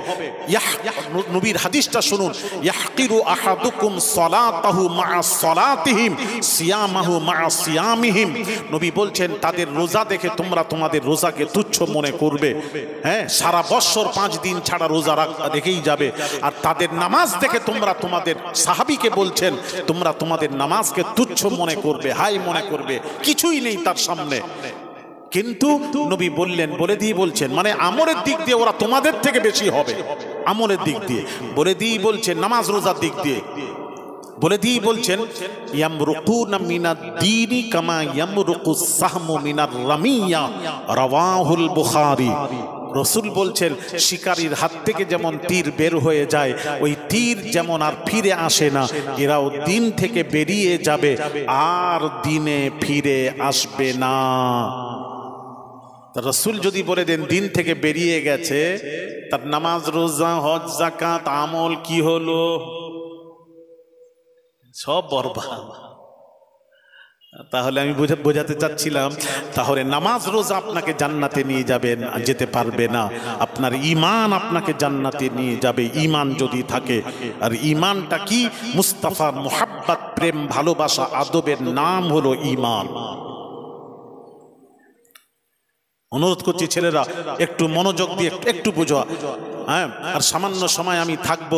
S1: নবীর হাদিসটা শুনুন, ইয়াহকিরু আহাদুকুম সালাতাহু মা'a সালাতিহিম সিয়ামাহু মা'a সিয়ামিহিম। নবী বলছেন তাদের রোজা দেখে তোমরা তোমাদের রোজাকে তুচ্ছ মনে করবে। হ্যাঁ, সারা বছর 5 দিন ছাড়া রোজা রেখেই যাবে। আর তাদের নামাজ দেখে তোমরা তোমাদের সাহাবীকে বলছেন তোমরা তোমাদের নামাজকে তুচ্ছ মনে করবে, হাই মনে করবে, কিছুই নেই তার সামনে। কিন্তু নবী বললেন, বলে দিয়ে বলছেন, মানে আমলের দিক দিয়ে ওরা তোমাদের থেকে বেশি হবে, আমলের দিক দিয়ে বলে দিয়ে বলছেন, নামাজ রোজার দিক দিয়ে বলে দিয়ে বলছেন ইয়ামরুকুনা মিনাদ দীনি কামা ইয়ামরুকুস সাহমু মিনার রামিয়া, রাওয়াহুল বুখারী। রাসূল বলছেন শিকারীর হাত থেকে যেমন তীর বের হয়ে যায়, ওই তীর যেমন আর ফিরে আসে না, এরাও দিন থেকে বেরিয়ে যাবে আর দিনে ফিরে আসবে না। রাসূল যদি বলে দেন দিন থেকে বেরিয়ে গেছে, তার নামাজ রোজা হজ যাকাত আমল কি হলো? সব বরবাদ। তাহলে আমি বোঝাতে চাচ্ছিলাম, তাহলে নামাজ রোজা আপনাকে জান্নাতে নিয়ে যাবেন, যেতে পারবে না। আপনার ঈমান আপনাকে জান্নাতে নিয়ে যাবে, ঈমান যদি থাকে। আর ঈমানটা কি? মুস্তাফার মুহাব্বত, প্রেম, ভালোবাসা, আদবের নাম হলো ঈমান। অনুরোধ করছি ছেলেরা একটু মনোযোগ দিয়ে একটু বুঝো। হ্যাঁ, আর সামান্য সময় আমি থাকবো,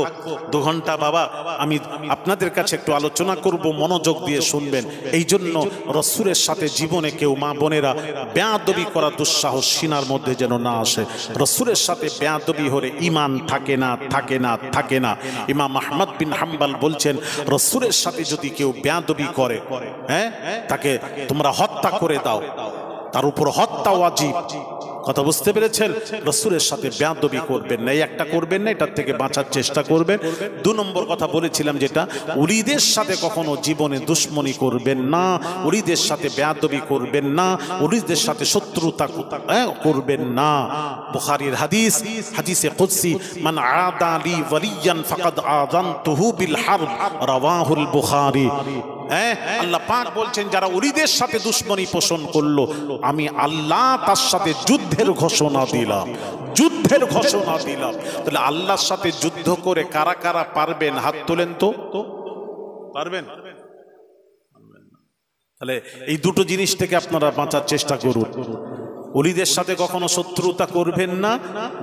S1: 2 ঘন্টা বাবা, আমি আপনাদের কাছে একটু আলোচনা করব, মনোযোগ দিয়ে শুনবেন। এই জন্য রাসূলের সাথে জীবনে কেউ মা বোনেরা বেয়াদবি করা দুঃসাহস সিনার মধ্যে যেন না আসে। রাসূলের সাথে বেয়াদবি হলে ঈমান থাকে না, থাকে না, থাকে না। ইমাম আহমদ বিন হাম্বল বলছেন রাসূলের সাথে যদি কেউ বেয়াদবি করে, হ্যাঁ, তাকে তোমরা হত্যা করে দাও, তার উপর হত্যা ওয়াজিব। কথা বুঝতে পেরেছেন? রাসূলের সাথে বেয়াদবি করবেন না, এই একটা করবেন না, এটার থেকে বাঁচার চেষ্টা করবেন। 2 নম্বর কথা বলেছিলাম যেটা, ওলিদের সাথে কখনো জীবনে দুশ্মনী করবেন না, ওলিদের সাথে বেয়াদবি করবেন না, ওলিদের সাথে শত্রুতা করবেন না। বুখারীর হাদিস, হাদিসে কুদসি, মান আদা লি ওয়ালিয়ান ফাকাদ আযানতুহু বিল হারব, রাওয়াহুল বুখারী। আল্লাহ পাক বলছেন যারা ওলিদের সাথে দুশ্মনী পোষণ করলো, আমি আল্লাহ তার সাথে যুদ্ধের ঘোষণা দিলাম, যুদ্ধের ঘোষণা দিলাম। তাহলে আল্লাহর সাথে যুদ্ধ করে কারা কারা পারবেন? হাত তোলেন তো। পারবেন? তাহলে এই দুটো জিনিস থেকে আপনারা বাঁচার চেষ্টা করুন। ওলিদের সাথে কখনো শত্রুতা করবেন না,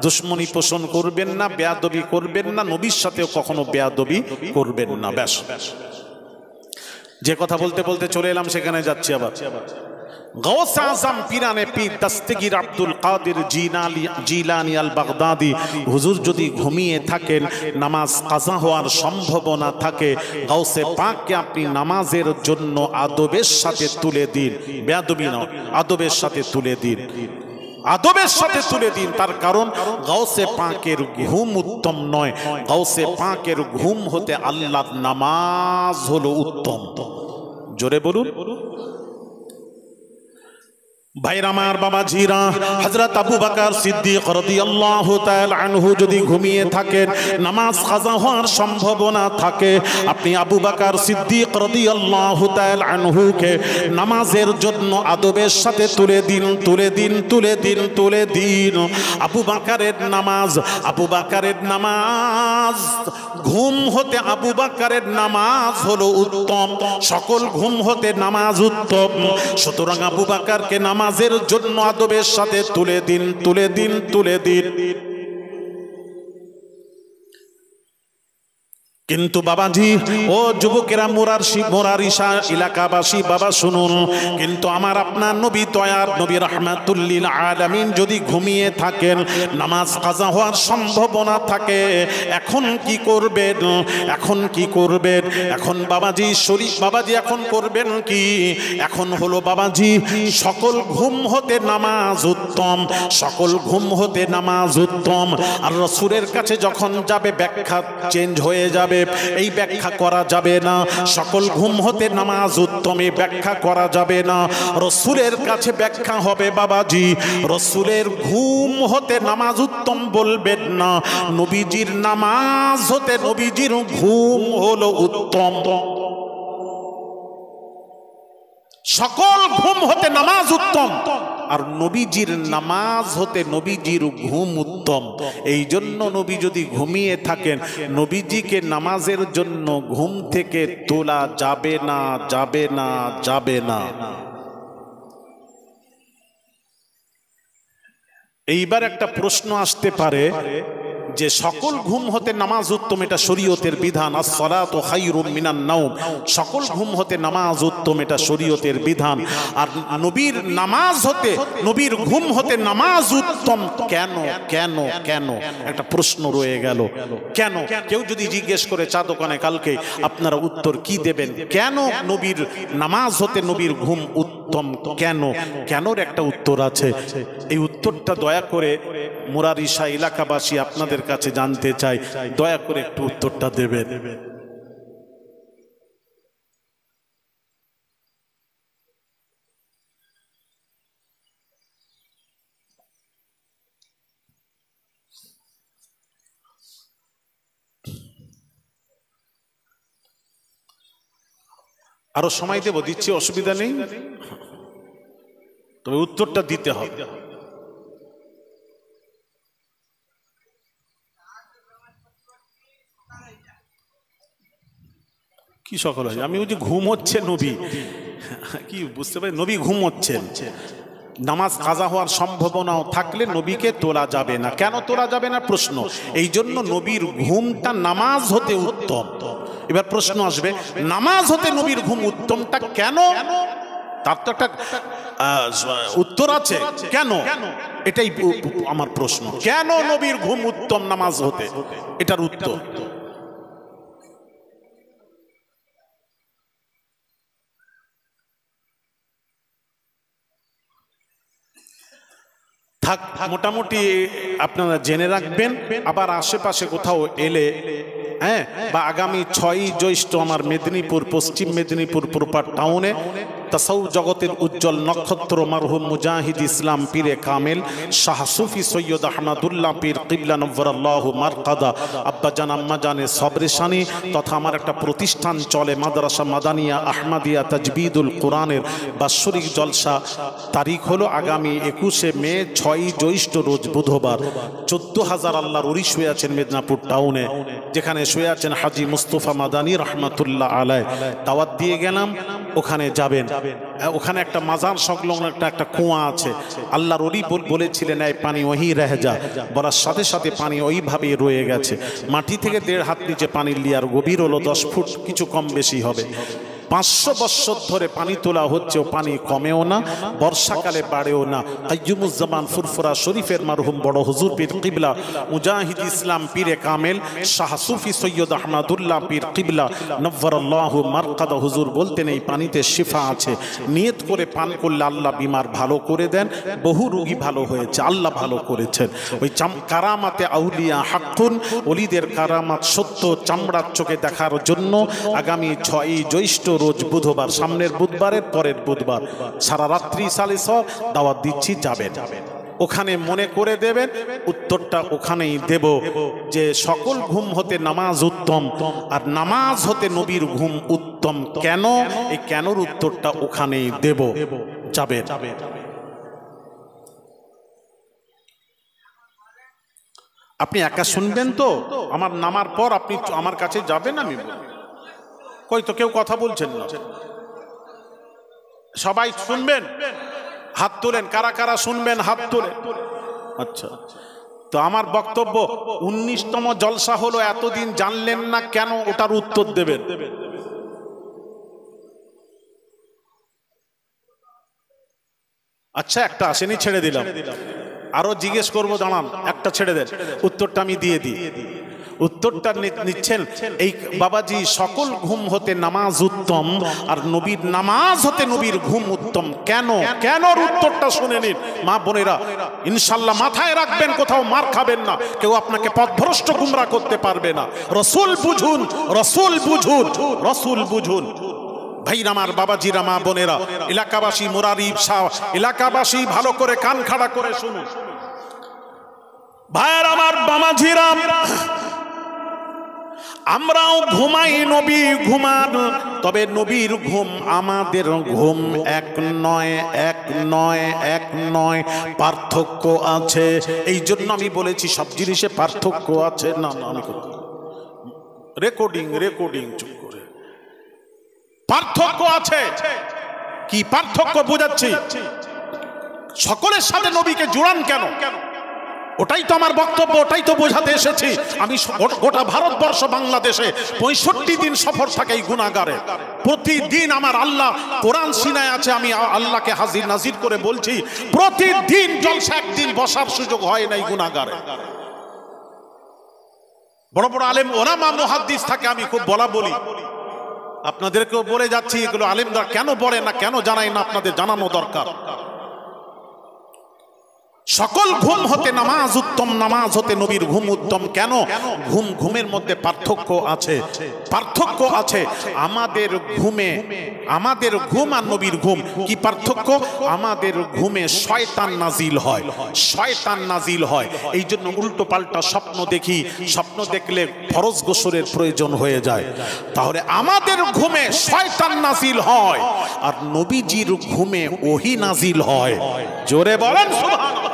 S1: দুশ্মনী পোষণ করবেন না, বেয়াদবি করবেন না, নবীর সাথেও কখনো বেয়াদবি করবেন না। ব্যাস, যে কথা বলতে বলতে চলে এলাম সেখানে যাচ্ছি আবার। গৌস আজম পীরানে পীর দস্তগীর আব্দুল কাদের জিলানী আল বাগদাদি হুজুর যদি ঘুমিয়ে থাকেন, নামাজ কাজা হওয়ার সম্ভাবনা থাকে, গাউসে পাককে আপনি নামাজের জন্য আদবের সাথে তুলে দিন, বেয়াদবি নয়, আদবের সাথে তুলে দিন, আদবের সাথে তুলে দিন। তার কারণ গাউসে পাকের ঘুম উত্তম নয়, গাউসে পাকের ঘুম হতে আল্লাহর নামাজ হলো উত্তম। জোরে বলুন। ভাইরা আমার, বাবা জিরা, হযরত আবু বকর সিদ্দিক রাদিয়াল্লাহু তাআলা আনহু যদি ঘুমিয়ে থাকেন, নামাজ কাজা হওয়ার সম্ভাবনা থাকে, আপনি আবু বকর সিদ্দিক রাদিয়াল্লাহু তাআলা আনহুকে নামাজের জন্য আদবের সাথে তুলে দিন, তুলে দিন, তুলে দিন, তুলে দিন। আবু বকরের নামাজ, আবু বকরের নামাজ, ঘুম হতে আবু বকরের নামাজ হলো উত্তম, সকল ঘুম হতে নামাজ উত্তম। সুতরাং আবু বকরকে নামাজের জন্য আদবের সাথে তুলে দিন, তুলে দিন, তুলে দিন। কিন্তু বাবাজি, ও যুবকেরা, মোরারিশা এলাকাবাসী বাবা শুনুন, কিন্তু আমার আপনার নবী, দয়ার নবী রাহমাতুল্লিল আলামিন যদি ঘুমিয়ে থাকেন, নামাজ কাজা হওয়ার সম্ভাবনা থাকে, এখন কি করবেন? এখন কি করবেন? এখন বাবাজি শরীফ বাবাজি এখন করবেন কি? এখন হলো বাবাজি, সকল ঘুম হতে নামাজ উত্তম, সকল ঘুম হতে নামাজ উত্তম। আর রাসূলের কাছে যখন যাবে ব্যাখ্যা চেঞ্জ হয়ে যাবে, এই ব্যাখ্যা করা যাবে না। সকল ঘুম হতে নামাজ উত্তম, এই ব্যাখ্যা করা যাবে না। রাসূলের কাছে ব্যাখ্যা হবে বাবাজি, রাসূলের ঘুম হতে নামাজ উত্তম বলবেন না, নবীজির নামাজ হতে নবীজির ঘুম হলো উত্তম। সকল ঘুম হতে নামাজ উত্তম, আর নবীজির নামাজ হতে নবীজির ঘুম উত্তম। এই জন্য নবী যদি ঘুমিয়ে থাকেন, নবীজিকে নামাজের জন্য ঘুম থেকে তোলা যাবে না, যাবে না, যাবে না। এইবার একটা প্রশ্ন আসতে পারে যে সকল ঘুম হতে নামাজ উত্তম, এটা শরীয়তের বিধান। আস-সালাতু খায়রুম মিনান নাওম, সকল ঘুম হতে নামাজ উত্তম, এটা শরীয়তের বিধান। আর নবীর নামাজ হতে নবীর ঘুম হতে নামাজ উত্তম কেন? কেন? কেন? একটা প্রশ্ন রয়ে গেল। কেন? কেউ যদি জিজ্ঞেস করে চা দোকানে কালকে, আপনারা উত্তর কি দেবেন? কেন নবীর নামাজ হতে নবীর ঘুম উত্তম? কেন? কেনর একটা উত্তর আছে। এই উত্তরটা দয়া করে মুরারিশা এলাকাবাসী আপনাদের কাছে জানতে চাই, দয়া করে একটু উত্তরটা দেবেন। আরো সময় দেব, দিচ্ছি, অসুবিধা নেই, তবে উত্তরটা দিতে হবে। কি সকাল হয়? আমি বলছি ঘুম হচ্ছে নবী, কি বুঝতে পারি? নবী ঘুম হচ্ছেন, নামাজ কাজা হওয়ার সম্ভাবনাও থাকলে নবীকে তোলা যাবে না। কেন তোলা যাবে না? প্রশ্ন। এই জন্য নবীর ঘুমটা নামাজ হতে উত্তম। এবার প্রশ্ন আসবে, নামাজ হতে নবীর ঘুম উত্তমটা কেন? তার তো একটা উত্তর আছে। কেন? এটাই আমার প্রশ্ন। কেন নবীর ঘুম উত্তম নামাজ হতে? এটার উত্তর। থাক, মোটামুটি আপনারা জেনে রাখবেন। আবার আশেপাশে কোথাও এলে, হ্যাঁ, বা আগামী 6ই জ্যৈষ্ঠ আমার মেদিনীপুর, পশ্চিম মেদিনীপুর প্রপার টাউনে তাসাউফ জগতের উজ্জ্বল নক্ষত্র মারহুম মুজাহিদ ইসলাম পীরে কামেল শাহ সুফি সৈয়দ আহমদুল্লাহ পীর কিবলা নব্বরাল্লাহু মারকাদা আব্বাজান আম্মাজানের সবরেশানি তথা আমার একটা প্রতিষ্ঠান চলে, মাদ্রাসা মাদানিয়া আহমদিয়া তাজবিদুল কোরআনের বাৎসরিক জলসা। তারিখ হলো আগামী 21শে মে, 6ই জ্যৈষ্ঠ রোজ বুধবার। 14,000 আল্লাহর ওলি শুয়ে আছেন মেদিনীপুর টাউনে, যেখানে শুয়ে আছেন হাজি মুস্তফা মাদানী রহমাতুল্লাহ আলাইহ। দাওয়াত দিয়ে গেলাম, ওখানে যাবেন। ওখানে একটা মাজার সংলগ্ন একটা কুয়া আছে। আল্লাহর ওলি বলেছিলেন এই পানি ওহি রহে যা, বলার সাথে সাথে পানি ওইভাবেই রয়ে গেছে। মাটি থেকে 1.5 হাত নিচে পানির লিয়ার, গভীর হলো 10 ফুট, কিছু কম বেশি হবে। 500 বৎসর ধরে পানি তোলা হচ্ছে, ও পানি কমেও না, বর্ষাকালে বাড়েও না। কাইয়ুমুজ্জামান ফুরফুরা শরীফের মারহুম বড় হুজুর পীর কিবলা মুজাহিদ ইসলাম পীরে কামেল শাহ সুফি সৈয়দ আহমদুল্লাহ পীর কিবলা নব্বরাল্লাহু মারকাদা হুজুর বলতেন এই পানিতে শিফা আছে, নিয়ত করে পান করলে আল্লাহ বিমার ভালো করে দেন। বহু রোগী ভালো হয়েছে, আল্লাহ ভালো করেছেন। ওই কারামাতে আউলিয়া হাক্কুন, ওলিদের কারামাত সত্য, চামড়ার চোখে দেখার জন্য আগামী 6ই জ্যৈষ্ঠ রোজ বুধবার, সামনের বুধবারের পরের বুধবার সারা রাত্রি সালে সব দাওয়াত দিচ্ছি, যাবেন। ওখানে মনে করে দেবেন, উত্তরটা ওখানেই দেব যে সকল ঘুম হতে নামাজ উত্তম, আর নামাজ হতে নবীর ঘুম উত্তম কেন, এই কেনর উত্তরটা ওখানেই দেব, যাবেন। আপনি একা শুনবেন তো? আমার নামার পর আপনি আমার কাছে যাবেন, আমি কই তো কেউ কথা বলছেন না, সবাই শুনবেন? হাত তোলেন, কারা কারা শুনবেন হাত তোলেন। আচ্ছা, তো আমার বক্তব্য 19তম জলসা হলো, এতদিন জানলেন না কেন, ওটার উত্তর দেবেন। আচ্ছা একটা আসেনি, ছেড়ে দিলাম, আরো জিজ্ঞেস করবো, দাঁড়ান, একটা ছেড়ে দেন, উত্তরটা আমি দিয়ে দিই। উত্তরটা নিচ্ছেন এই বাবাজি, সকল ঘুম হতে নামাজ উত্তম, আর নবীর নামাজ হতে নবীর ঘুম উত্তম। কেন? কেন উত্তরটা শুনে নিন মা বোনেরা, ইনশাল্লাহ মাথায় রাখবেন, কোথাও মার খাবেন না, কেউ আপনাকে পথভ্রষ্ট গুমরা করতে পারবে না। রসুল বুঝুন, রসুল বুঝুন, রসুল বুঝুন। ভাইরা আমার, বাবাজিরা, মা বোনেরা, এলাকাবাসী, মুরারিব শাহ এলাকাবাসী, ভালো করে কান খাড়া করে শুনুন। ভাইরা আমার, বাবাজিরা, আমরাও ঘুমাই, নবী ঘুমান, তবে নবীর ঘুম আমাদের ঘুম এক নয়, এক নয়, এক নয়, পার্থক্য আছে। এই জন্য আমি বলেছি সব জিনিসে পার্থক্য আছে। না না, আমি রেকর্ডিং রেকর্ডিং চুপ করে, পার্থক্য আছে। কি পার্থক্য বোঝাচ্ছি, সকলের সাথে নবীকে জুড়ান কেন, ওটাই তো আমার বক্তব্য, ওটাই তো বোঝাতে এসেছি আমি। গোটা ভারতবর্ষ, বাংলাদেশে 65 দিন সফর থাকে এই গুনাহগারে। প্রতিদিন আমার আল্লাহ কোরআন সিনায় আছে, আমি আল্লাহকে হাজির নাজির করে বলছি, প্রতিদিন জলসা একদিন বসার সুযোগ হয় না এই গুনাহগারে। বড় বড় আলেম ওলামা মুহাদ্দিস থাকে, আমি খুব বলি, আপনাদেরকেও বলে যাচ্ছি, এগুলো আলেমরা কেন বলে না, কেন জানাই না, আপনাদের জানানো দরকার। সকল ঘুম হতে নামাজ উত্তম, নামাজ হতে নবীর ঘুম উত্তম। কেন? ঘুম ঘুমের মধ্যে পার্থক্য আছে, পার্থক্য আছে। আমাদের ঘুমে, আমাদের ঘুম আর নবীর ঘুম কি পার্থক্য? আমাদের ঘুমে শয়তান নাজিল হয়, শয়তান নাজিল হয়। এই জন্য উল্টো পাল্টা স্বপ্ন দেখি, স্বপ্ন দেখলে ফরজ গোসলের প্রয়োজন হয়ে যায়। তাহলে আমাদের ঘুমে শয়তান নাজিল হয়, আর নবীজির ঘুমে ওহী নাজিল হয়। জোরে বলেন সুবহানাল্লাহ।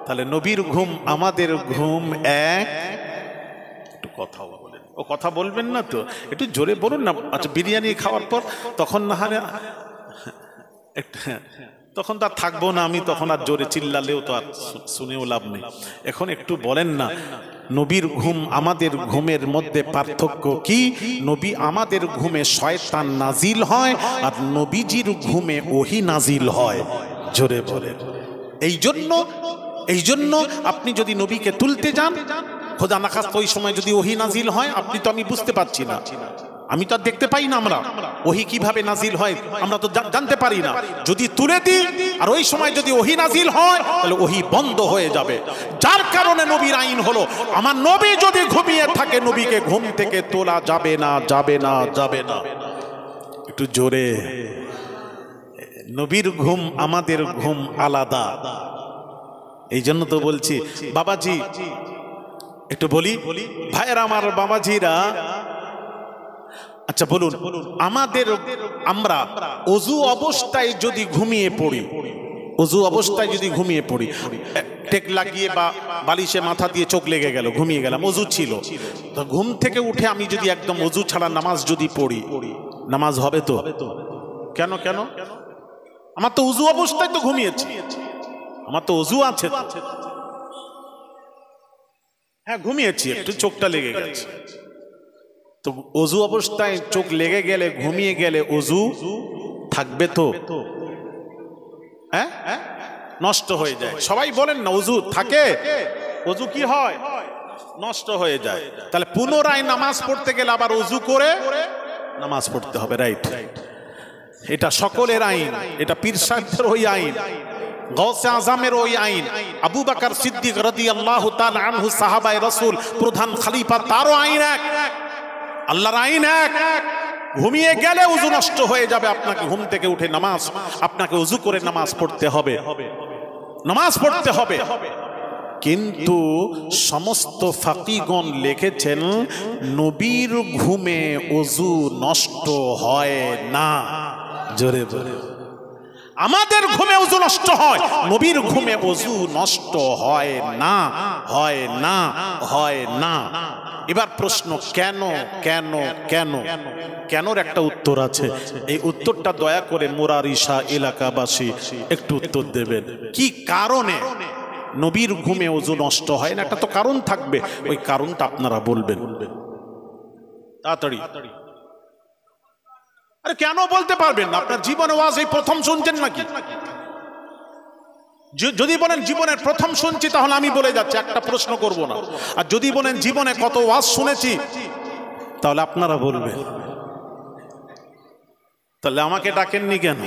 S1: তাহলে নবীর ঘুম আমাদের ঘুম এক। একটু কথা বলেন, ও কথা বলবেন না তো, একটু জোরে বলুন না। আচ্ছা, বিরিয়ানি খাওয়ার পর তখন না হয়, তখন তো আর থাকবো না আমি, তখন আর জোরে চিল্লালেও তো আর শুনেও লাভ নেই। এখন একটু বলেন না, নবীর ঘুম আমাদের ঘুমের মধ্যে পার্থক্য কি? নবী আমাদের ঘুমে শয়তান নাজিল হয়, আর নবীজির ঘুমে ওহী নাজিল হয়। জোরে বলেন। এই জন্য আপনি যদি নবীকে তুলতে যান, খোদা না খাস্তা ওই সময় যদি ওহী নাজিল হয়, আপনি তো, আমি বুঝতে পারছি না, আমি তো আর দেখতে পাই না, আমরা ওহী কিভাবে নাজিল হয় আমরা তো জানতে পারি না। যদি তুলে দিই আর ওই সময় যদি ওহী নাজিল হয়, তাহলে ওহী বন্ধ হয়ে যাবে। যার কারণে নবীর আইন হলো, আমার নবী যদি ঘুমিয়ে থাকে, নবীকে ঘুম থেকে তোলা যাবে না, যাবে না, যাবে না। একটু জোরে। নবীর ঘুম আমাদের ঘুম আলাদা। এই জন্য তো বলছি বাবাজি, একটু বলি ভাইয়েরা আমার, বাবাজিরা, আচ্ছা বলুন, আমরা ওযু অবস্থায় যদি ঘুমিয়ে পড়ি, ওযু অবস্থায় যদি ঘুমিয়ে পড়ি, টেক লাগিয়ে বা বালিশে মাথা দিয়ে চোখ লেগে গেল, ঘুমিয়ে গেলাম, ওযু ছিল, তো ঘুম থেকে উঠে আমি যদি একদম ওযু ছাড়া নামাজ যদি পড়ি, নামাজ হবে তো? কেন কেন? আমার তো ওযু অবস্থায় তো ঘুমিয়েছি, আমার তো ওযু আছে। হ্যাঁ ঘুমিয়েছি, একটু চোখটা লেগে গেছে, তো ওযু অবস্থায় চোখ লেগে গেলে, ঘুমিয়ে গেলে ওযু থাকবে তো? হ্যাঁ, নষ্ট হয়ে যায়। সবাই বলেন না, ওযু থাকে, ওযু কি হয়? নষ্ট হয়ে যায়। তাহলে পুনরায় নামাজ পড়তে গেলে আবার ওযু করে নামাজ পড়তে হবে। রাইট, এটা সকলের আইন, এটা পীর সাহেবদের ওই আইন, গৌসে আজমের ওই আইন, আবু বকর সিদ্দিক রাদিয়াল্লাহু তাআলা আনহু সাহাবায়ে রাসূল, প্রধান খলিফা, তারও আইন এক, আল্লাহর আইন এক। ঘুমিয়ে গেলে ওযু নষ্ট হয়ে যাবে, আপনাকে ঘুম থেকে উঠে নামাজ, আপনাকে ওযু করে নামাজ পড়তে হবে, নামাজ পড়তে হবে। কিন্তু সমস্ত ফাকিগণ লিখেছেন, নবীর ঘুমে ওযু নষ্ট হয় না। জোরে বলে। আমাদের ঘুমে ওযু নষ্ট হয়, নবীর ঘুমে ওযু নষ্ট হয় না, হয় না, হয় না। এবার প্রশ্ন, কেন কেন কেন? কেনর একটা উত্তর আছে, এই উত্তরটা দয়া করে মুরারিশা এলাকাবাসী একটু উত্তর দেবেন। কি কারণে? নবীর ঘুমে ওযু নষ্ট হয় না, একটা তো কারণ থাকবে, ওই কারণটা আপনারা বলবেন তাড়াতাড়ি। আরে কেন বলতে পারবেন না? আপনার জীবনে ওয়াজ এই প্রথম শুনছেন নাকি? যদি বলেন জীবনের প্রথম শুনছি, তাহলে আমি বলে যাচ্ছি, একটা প্রশ্ন করব না। আর যদি বলেন জীবনে কত ওয়াজ শুনেছি, তাহলে আপনারা বলবেন। তাহলে আমাকে ডাকেননি কেন?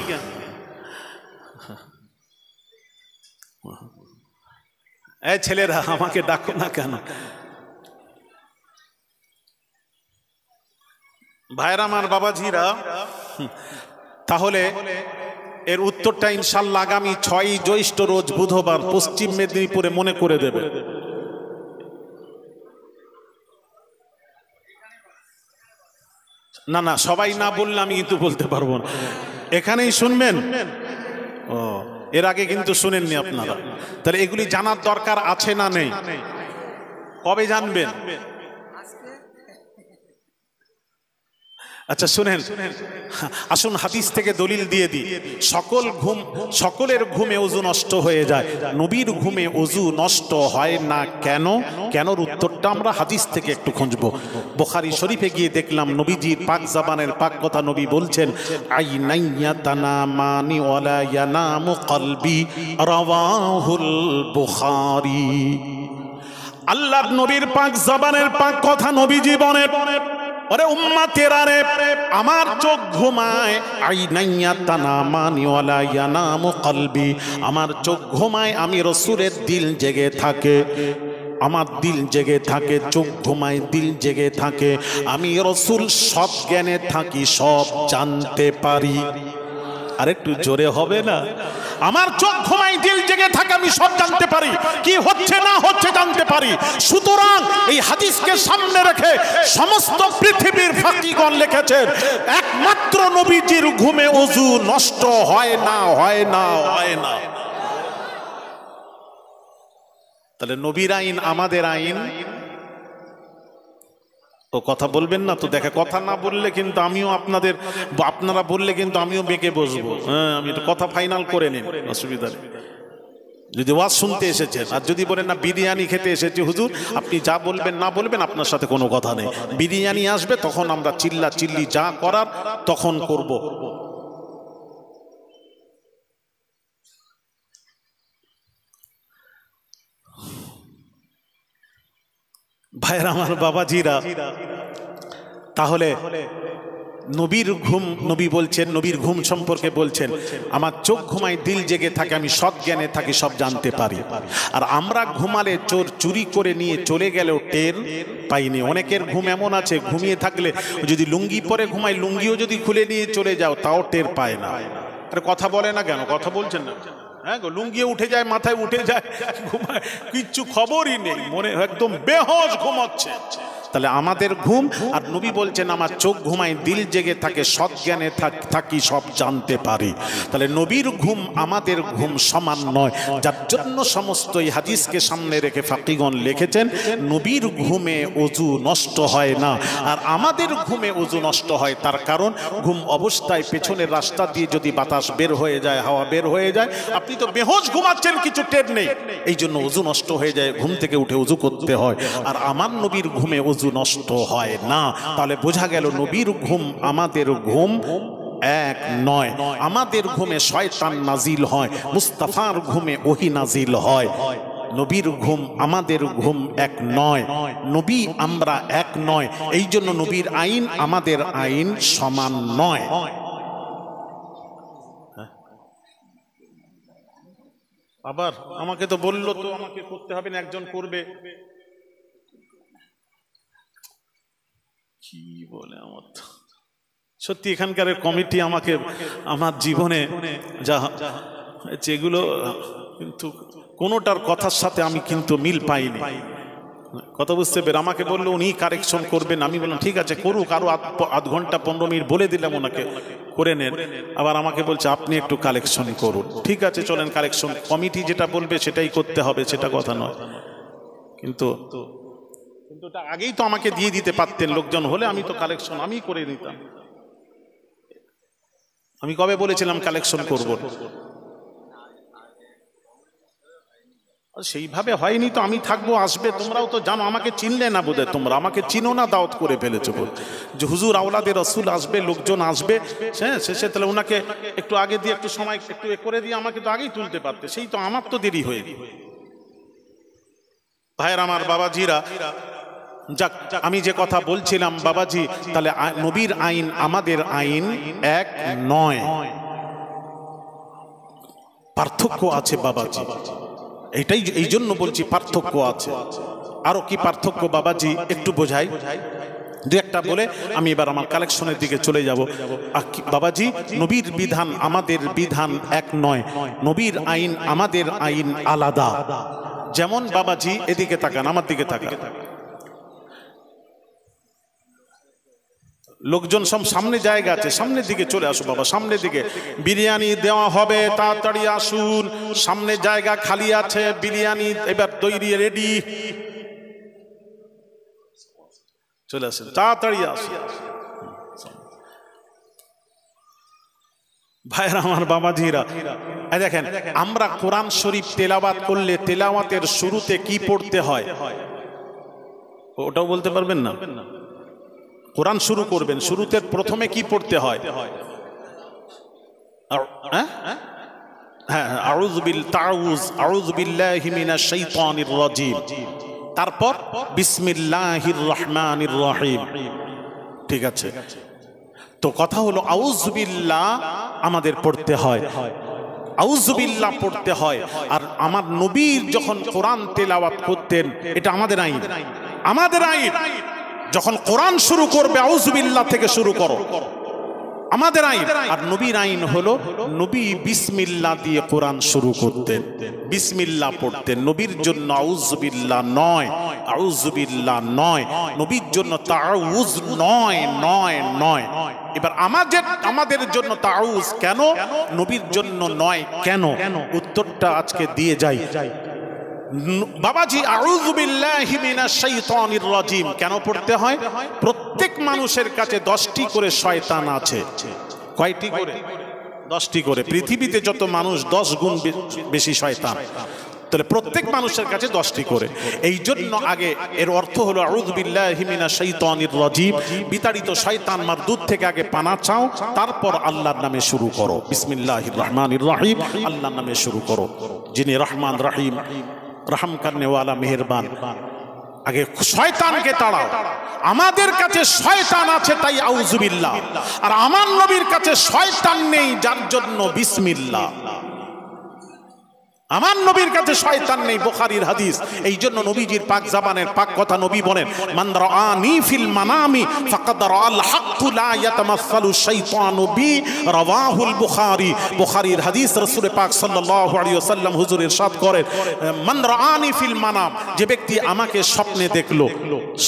S1: এই ছেলেরা, আমাকে ডাকো না কেন? ভাইরা আমার, বাবাজিরা, তাহলে এর উত্তরটা ইনশাআল্লাহ আগামী 6 জ্যৈষ্ঠ রোজ বুধবার পশ্চিম মেদিনীপুরে মনে করে দেবে। না না, সবাই না বললে আমি কিন্তু বলতে পারবো না। এখানেই শুনবেন? ও, এর আগে কিন্তু শুনেননি আপনারা। তাহলে এগুলি জানার দরকার আছে না নেই? কবে জানবেন? আচ্ছা শুনেন, আসুন হাদিস থেকে দলিল দিয়ে দিই। সকলের ঘুমে ওযু নষ্ট হয়ে যায়, নবীর ঘুমে ওযু নষ্ট হয় না কেন? কেনর উত্তরটা আমরা হাদিস থেকে একটু খুঁজবো। বুখারী শরীফে গিয়ে দেখলাম নবীজির পাক জবানের পাক কথা, নবী বলছেন, আইনাইয়া তানামানি ওয়ালা ইয়ানামু কলবি, রাওয়াহুল বুখারী। আল্লাহর নবীর পাক জবানের পাক কথা, নবীজি বলেন, ওরে উম্মতেরা রে, আমার চোখ ঘুমায়, আইনাইয়া তানামানি ওয়ালা ইয়ানামু কলবি, আমার চোখ ঘুমায়, আমি রাসূলের দিল জেগে থাকে, আমার দিল জেগে থাকে, চোখ ঘুমায়, দিল জেগে থাকে, আমি রাসূল সব জ্ঞানে থাকি, সব জানতে পারি। আর একটু জোরে হবে না? আমার চোখ ঘুমায়, দিল জেগে থাকে, আমি সব জানতে পারি, কি হচ্ছে না হচ্ছে জানতে পারি। সুতরাং এই হাদিসকে সামনে রেখে সমস্ত পৃথিবীর ফাকিগণ লিখেছেন, একমাত্র নবীজির ঘুমে ওযু নষ্ট হয় না, হয় না, হয় না। তাহলে নবীর আইন আমাদের আইন। তো কথা বলবেন না তো? দেখে কথা না বললে কিন্তু আমিও আপনারা বললে কিন্তু আমিও বেঁকে বসবো। হ্যাঁ, আমি তো কথা ফাইনাল করে নিন, অসুবিধা নেই। যদি ওয়াজ শুনতে এসেছেন, আর যদি বলেন না বিরিয়ানি খেতে এসেছি হুজুর, আপনি যা বলবেন না বলবেন, আপনার সাথে কোনো কথা নেই। বিরিয়ানি আসবে, তখন আমরা চিল্লা চিল্লি যা করার তখন করব। ভাইরা আমার, বাবাজিরা, তাহলে নবীর ঘুম, নবী বলছেন, নবীর ঘুম সম্পর্কে বলছেন, আমার চোখ ঘুমায়, দিল জেগে থাকে, আমি সৎ জ্ঞানে থাকি, সব জানতে পারি। আর আমরা ঘুমালে চোর চুরি করে নিয়ে চলে গেলেও টের পাইনি। অনেকের ঘুম এমন আছে, ঘুমিয়ে থাকলে যদি লুঙ্গি পরে ঘুমায়, লুঙ্গিও যদি খুলে নিয়ে চলে যাও, তাও টের পায় না। আরে কথা বলে না কেন? কথা বলছেন না? হ্যাঁ গো, লুঙ্গি উঠে যায়, মাথায় উঠে যায়, ঘুমায়, কিচ্ছু খবরই নেই, মনে একদম বেহোশ ঘুমাচ্ছে। তাহলে আমাদের ঘুম, আর নবী বলছেন আমার চোখ ঘুমায়, দিল জেগে থাকে, সৎ জ্ঞানে থাকি, সব জানতে পারি। তাহলে নবীর ঘুম আমাদের ঘুম সমান নয়, যার জন্য সমস্ত এই হাদিসকে সামনে রেখে ফাকিগণ লিখেছেন, নবীর ঘুমে ওযু নষ্ট হয় না, আর আমাদের ঘুমে ওযু নষ্ট হয়। তার কারণ, ঘুম অবস্থায় পেছনের রাস্তা দিয়ে যদি বাতাস বের হয়ে যায়, হাওয়া বের হয়ে যায়, আপনি তো বেহোশ ঘুমাচ্ছেন, কিছু টের নেই, এই জন্য ওযু নষ্ট হয়ে যায়, ঘুম থেকে উঠে ওযু করতে হয়। আর আমার নবীর ঘুমে ওযু নষ্ট হয় না। তাহলে বোঝা গেল নবীর ঘুম আমাদের ঘুম এক নয়। আমাদের ঘুমে শয়তান নাজিল হয়, মুস্তাফার ঘুমে ওহী নাজিল হয়। নবীর ঘুম আমাদের ঘুম এক নয়, নবী আমরা এক নয়, এই জন্য নবীর আইন আমাদের আইন সমান নয়। আবার আমাকে তো বললো, তো আমাকে করতে হবে না, একজন করবে। কি বলে, আমার সত্যি এখানকার কমিটি আমাকে আমার জীবনে যা যেগুলো, কিন্তু কোনোটার কথার সাথে আমি কিন্তু মিল পাইনি। কথা বুঝতে পেরে আমাকে বললো উনি কারেকশন করবেন, আমি বললাম ঠিক আছে করুক, আরো আধ ঘন্টা 15 মিনিট বলে দিলাম ওনাকে, করে নেন। আবার আমাকে বলছে আপনি একটু কালেকশন করুন, ঠিক আছে চলেন কালেকশন, কমিটি যেটা বলবে সেটাই করতে হবে, সেটা কথা নয়। কিন্তু ওটা আগেই তো আমাকে দিয়ে দিতে পারতেন, লোকজন হলে আমি তো কালেকশন আমি করে নিতাম। আমি কবে বলেছিলাম কালেকশন করব? সেইভাবে হয়নি তো আমি থাকবো, আসবে, তোমরাও তো জানো, আমাকে চিনলে না বোধহয়, তোমরা আমাকে চিনো না, দাওয়াত করে ফেলেছো বল যে হুজুর আওলাদে রসুল আসবে, লোকজন আসবে, হ্যাঁ শেষে তাহলে ওনাকে একটু আগে দিয়ে একটু সময় একটু করে দিয়ে আমাকে তো আগেই তুলতে পারতে, সেই তো আমার তো দেরি হয়ে গেল। ভাইয়ের আমার, বাবাজিরা, যাক আমি যে কথা বলছিলাম বাবাজি, তাহলে নবীর আইন আমাদের আইন এক নয়, পার্থক্য আছে বাবাজি, এটাই এই জন্য বলছি পার্থক্য আছে। আরো কি পার্থক্য বাবাজি একটু বোঝাই, দু একটা বলে আমি এবার আমার কালেকশনের দিকে চলে যাব। বাবাজি, নবীর বিধান আমাদের বিধান এক নয়, নবীর আইন আমাদের আইন আলাদা। যেমন বাবাজি এদিকে তাকান, আমার দিকে তাকান, লোকজন সব সামনে জায়গা আছে, সামনের দিকে চলে আসো বাবা, সামনের দিকে বিরিয়ানি দেওয়া হবে, তাড়াতাড়ি আসুন, সামনে জায়গা খালি আছে, বিরিয়ানি এবার তৈরি রেডি, চলে আসেন, তাড়াতাড়ি আসুন। ভাইরা আমার, বাবাজিরা, দেখেন আমরা কোরআন শরীফ তেলাওয়াত করলে তেলাওয়াতের শুরুতে কি পড়তে হয় ওটাও বলতে পারবেন না? কোরআন শুরু করবেন, শুরুতে প্রথমে কি পড়তে হয়? হ্যাঁ, আউযু বিল্লাহি মিনাশ শাইতানির রাজীম, তারপর বিসমিল্লাহির রহমানির রহিম। ঠিক আছে, তো কথা হলো আউযু বিল্লাহ আমাদের পড়তে হয়, আউযু বিল্লাহ পড়তে হয়। আর আমার নবীর যখন কোরআন তেলাওয়াত করতেন, এটা আমাদের আইন, আমাদের আইন, যখন কোরআন শুরু করবে আউযু বিল্লাহ থেকে শুরু করো, আমাদের আইন। আর নবীর আইন হলো নবী বিসমিল্লাহ দিয়ে কোরআন শুরু করতেন, বিসমিল্লাহ পড়তেন, নবীর জন্য আউযু বিল্লাহ নয়, আউযু বিল্লাহ নয়, নবীর জন্য তাআউয নয়, নয়, নয়। এবার আমাদের জন্য তাআউয কেন, নবীর জন্য নয় কেন, উত্তরটা আজকে দিয়ে যাই বাবাজি। আউযু বিল্লাহি মিনাশ শাইতানির রাজীম কেন পড়তে হয়? প্রত্যেক মানুষের কাছে 10টি করে শয়তান আছে। কয়টি করে? 10টি করে। পৃথিবীতে যত মানুষ 10 গুণ বেশি শয়তান, তাহলে প্রত্যেক মানুষের কাছে 10টি করে। এই জন্য আগে এর অর্থ হলো আউযু বিল্লাহি মিনাশ শাইতানির রাজীম, বিতাড়িত শয়তান মারদুদ থেকে আগে পানা চাও, তারপর আল্লাহর নামে শুরু করো, বিসমিল্লাহির রহমানির রহিম, আল্লাহর নামে শুরু করো, যিনি রহমান রহিম, রহম করনে ওয়ালা মেহেরবান। আগে শয়তানকে তাড়াও। আমাদের কাছে শয়তান আছে তাই আউযু বিল্লাহ, আর আমার নবীর কাছে শয়তান নেই যার জন্য বিসমিল্লাহ। আমার নবীর কাছে শয়তান নেই, বুখারীর হাদিস। এই জন্য নবীজির পাক জবানের পাক কথা নবী বলেন, মান রাআনি ফিল মানামি ফাকাদ রাআল হক লা ইয়াতামাসসালু শাইতানু বি, রাওয়াহুল বুখারী। বুখারীর হাদিস, রাসূল পাক সাল্লাল্লাহু আলাইহি ওয়াসাল্লাম হুজুর ইরশাদ করেন, মান রাআনি ফিল মানাম, যে ব্যক্তি আমাকে স্বপ্নে দেখলো,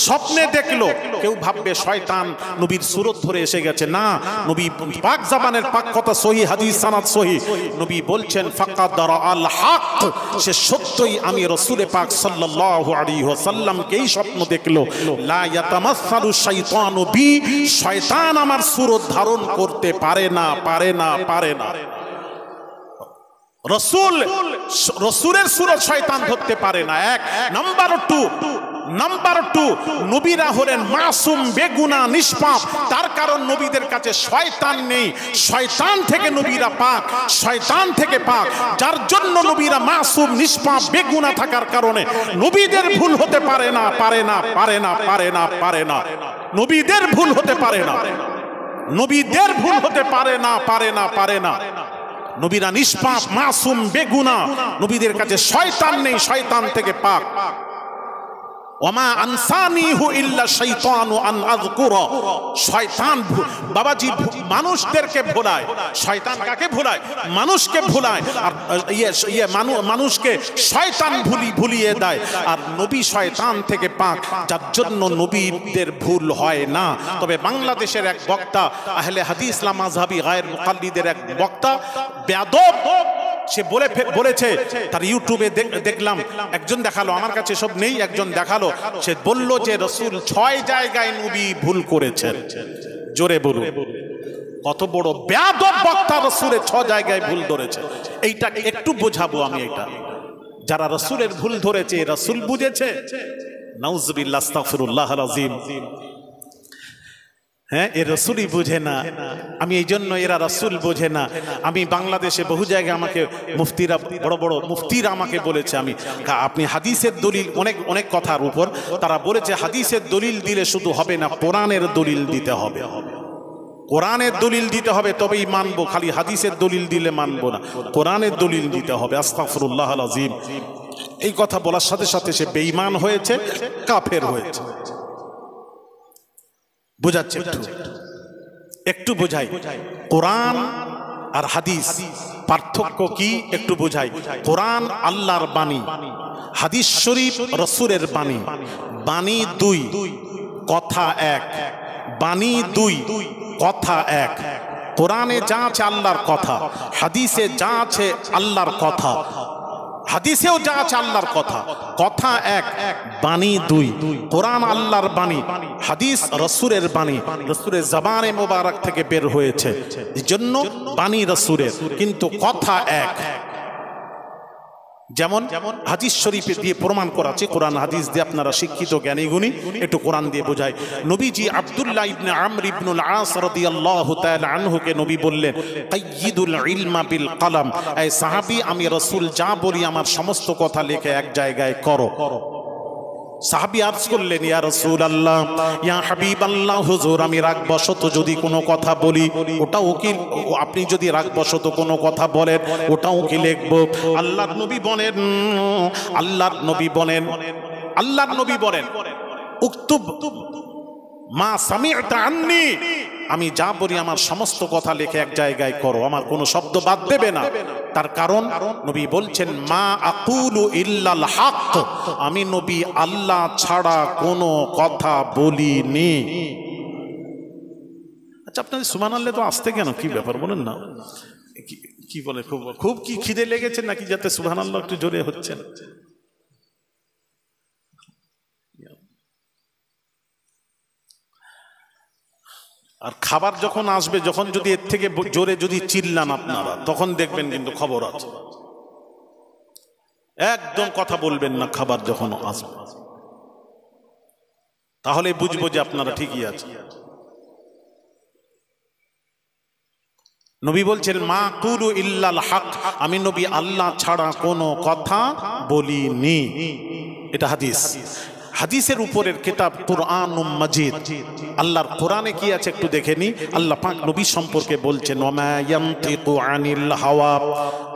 S1: স্বপ্নে দেখলো, কেউ ভাববে শয়তান নবীর সুরত ধরে এসে গেছে, না, নবী পাক জবানের পাক কথা সহিহ, হাদিস সানাদ সহিহ, নবী বলছেন ফাকাদ রাআল হক, সে সত্যই আমি রাসূল পাক সাল্লাল্লাহু আলাইহি ওয়াসাল্লামকেই স্বপ্ন দেখলো। লা ইয়াতামাসসালু শাইতানু বি, শয়তান আমার সুরত ধারণ করতে পারে না, পারে না, পারে না। রাসূলের সুরত শয়তান ধরতে পারে না। এক নাম্বার 2, নবীরা হলেন মাসুম, বেগুনাহ, নিষ্পাপ। তার কারণ নবীদের কাছে শয়তান নেই, শয়তান থেকে নবীরা পাক, শয়তান থেকে পাক, যার জন্য নবীরা মাসুম, নিষ্পাপ, বেগুনাহ থাকার কারণে নবীদের ভুল হতে পারে না, পারে না, পারে না, পারে না, পারে না, নবীদের ভুল হতে পারে না, নবীদের ভুল হতে পারে না, পারে না, পারে না। নবীরা নিষ্পাপ, মাসুম, বেগুনাহ, নবীদের কাছে শয়তান নেই, শয়তান থেকে পাক। ওমা আনসানিহু ইল্লা শাইতানু আন আযকুরা, শয়তান বাবাজি মানুষদেরকে ভোলায়। শয়তান কাকে ভোলায়? মানুষকে ভোলায়। আর মানুষকে শয়তান ভুলিয়ে দেয়। আর নবী শয়তান থেকে পাক, যার জন্য নবীদের ভুল হয় না। তবে বাংলাদেশের এক বক্তা, আহলে হাদিস ইসলাম মাযহাবী গায়র মুকাল্লিদের এক বক্তা, বেয়াদব, সে বলেছে, তার ইউটিউবে দেখলাম, একজন দেখালো, আমার কাছে সব নেই, একজন দেখালো, সে বলল যে রাসূল 6 জায়গায় নবী ভুল করেছেন। জোরে বলুন, কত বড় বেয়াদব বক্তা! রাসূলের 6 জায়গায় ভুল ধরেছে। এইটা একটু বোঝাবো আমি, এটা যারা রাসূলের ভুল ধরেছে রাসূল বুঝেছে, নাউজুবিল্লাহ, আস্তাগফিরুল্লাহ আল-আযীম। হ্যাঁ, এ রাসূলই বুঝে না। আমি এই জন্য এরা রাসূল বোঝে না। আমি বাংলাদেশে বহু জায়গায় আমাকে মুফতিরা, বড় বড় মুফতিরা আমাকে বলেছে, আপনি হাদিসের দলিল, অনেক কথার উপর তারা বলেছে হাদিসের দলিল দিলে শুধু হবে না, কোরআনের দলিল দিতে হবে। কোরআনের দলিল দিতে হবে তবেই মানবো, খালি হাদিসের দলিল দিলে মানবো না, কোরআনের দলিল দিতে হবে। আস্তাগফিরুল্লাহ আল-আযীম। এই কথা বলার সাথে সাথে সে বেঈমান হয়েছে, কাফের হয়েছে। বুঝাচ্ছে একটু বোঝাই, কোরআন আর হাদিস পার্থক্য কি একটু বোঝাই। কোরআন আল্লাহর বাণী, হাদিস শরীফ রাসূলের বাণী। বাণী দুই, কথা এক। বাণী দুই, কথা এক। কোরআনে যা আছে আল্লাহর কথা, হাদিসে যা আছে আল্লাহর কথা, হাদিসেও যা আছে আল্লাহর কথা। কথা এক, বাণী দুই। কোরআন আল্লাহর বাণী, হাদিস রাসূলের বাণী, রাসূলের জবানে মোবারক থেকে বের হয়েছে, এজন্য বাণী রাসূলের, কিন্তু কথা এক। যেমন হাদিস শরীফে দিয়ে প্রমাণ করা আছে, কোরআন হাদিস দিয়ে আপনারা শিক্ষিত জ্ঞানী গুণী, একটু কোরআন দিয়ে বোঝায়। নবীজি আব্দুল্লাহ ইবনে আমর ইবনুল আস রাদিয়াল্লাহু তাআলা আনহুকে নবী বললেন, কাইয়িদুল ইলমা বিল কলম। এই সাহাবী, আমি রাসূল যা বলি আমার সমস্ত কথা লিখে এক জায়গায় করো। সাহাবী আরজ করলেন, ইয়া রাসূলুল্লাহ, ইয়া হাবিবাল্লাহ, হুজুর আমি রাগবশত যদি কোনো কথা বলি ওটাও কি, আপনি যদি রাগবশত কোনো কথা বলেন ওটাও কি লিখব? আল্লাহর নবী বলেন, আল্লাহর নবী বলেন উক্তুব মা সামি'তা আন্নি, আমি যা বলি আমার সমস্ত কথা লিখে এক জায়গায় করো, আমার কোনো শব্দ বাদ দেবে না। তার কারণ নবী বলছেন, মা আকুলু ইল্লাল হক, আমি নবী আল্লাহ ছাড়া কোনো কথা বলিনি। আচ্ছা, আপনাদের সুবহানাল্লাহ তো আসতে কেন, কি ব্যাপার বলেন না? কি বলে, খুব কি খিদে লেগেছে নাকি যাতে সুবহানাল্লাহ একটু জোরে হচ্ছে? আর খাবার যখন আসবে, যখন যদি এর থেকে জোরে যদি চিল্লান আপনারা, তখন দেখবেন কিন্তু খবর আছে। একদম কথা বলবেন না খাবার যখন আসবে, তাহলে বুঝবো যে আপনারা ঠিকই আছে। নবী বলছেন, মা কুলু ইল্লাল হক, আমি নবী আল্লাহ ছাড়া কোনো কথা বলিনি। এটা হাদিস। হাদিসের উপরের কিতাব কুরআনুম মাজিদ, আল্লাহর কোরআনে কি আছে একটু দেখে নি। আল্লাহ পাক নবী সম্পর্কে বলছেন, ওমা ইয়ানতিকু আনিল হাওয়া,